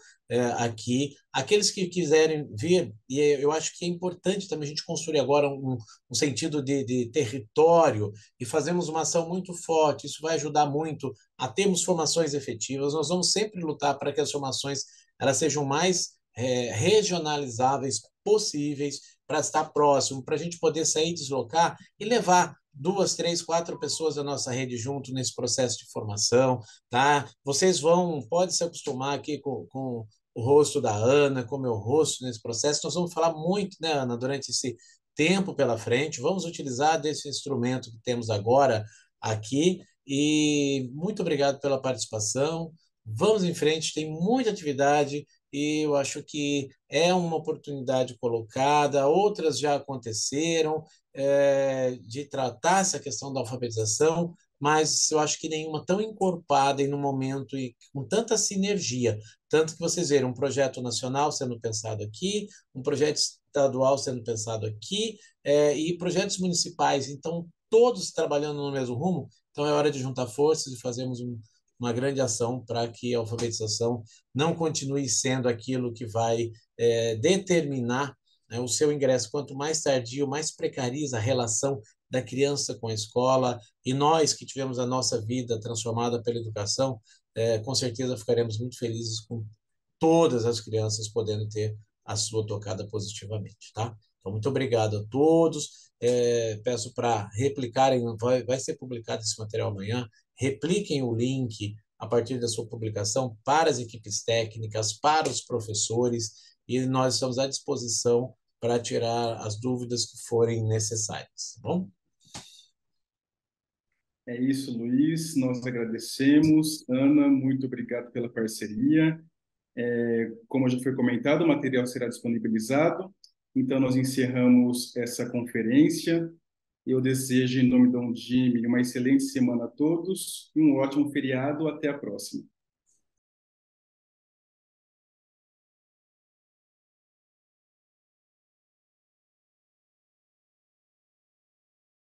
aqui. Aqueles que quiserem vir, e eu acho que é importante também a gente construir agora um sentido de território e fazermos uma ação muito forte, isso vai ajudar muito a termos formações efetivas. Nós vamos sempre lutar para que as formações elas sejam mais regionalizáveis possíveis para estar próximo, para a gente poder sair, deslocar e levar 2, 3, 4 pessoas da nossa rede junto nesse processo de formação, tá? Vocês pode se acostumar aqui com o rosto da Ana, com o meu rosto nesse processo. Nós vamos falar muito, né, Ana, durante esse tempo pela frente. Vamos utilizar desse instrumento que temos agora aqui. E muito obrigado pela participação. Vamos em frente, tem muita atividade e eu acho que é uma oportunidade colocada, outras já aconteceram, de tratar essa questão da alfabetização, mas eu acho que nenhuma tão encorpada e no momento e com tanta sinergia. Tanto que vocês viram um projeto nacional sendo pensado aqui, um projeto estadual sendo pensado aqui, e projetos municipais, então todos trabalhando no mesmo rumo. Então é hora de juntar forças e fazermos uma grande ação para que a alfabetização não continue sendo aquilo que vai determinar, né, o seu ingresso. Quanto mais tardio, mais precariza a relação da criança com a escola, e nós que tivemos a nossa vida transformada pela educação, com certeza ficaremos muito felizes com todas as crianças podendo ter a sua tocada positivamente, tá? Então, muito obrigado a todos. Peço para replicarem, vai ser publicado esse material amanhã. Repliquem o link a partir da sua publicação para as equipes técnicas, para os professores, e nós estamos à disposição para tirar as dúvidas que forem necessárias, tá bom? É isso, Luiz. Nós agradecemos. Ana, muito obrigado pela parceria. Como já foi comentado, o material será disponibilizado. Então, nós encerramos essa conferência. Eu desejo, em nome da Undime, uma excelente semana a todos e um ótimo feriado. Até a próxima.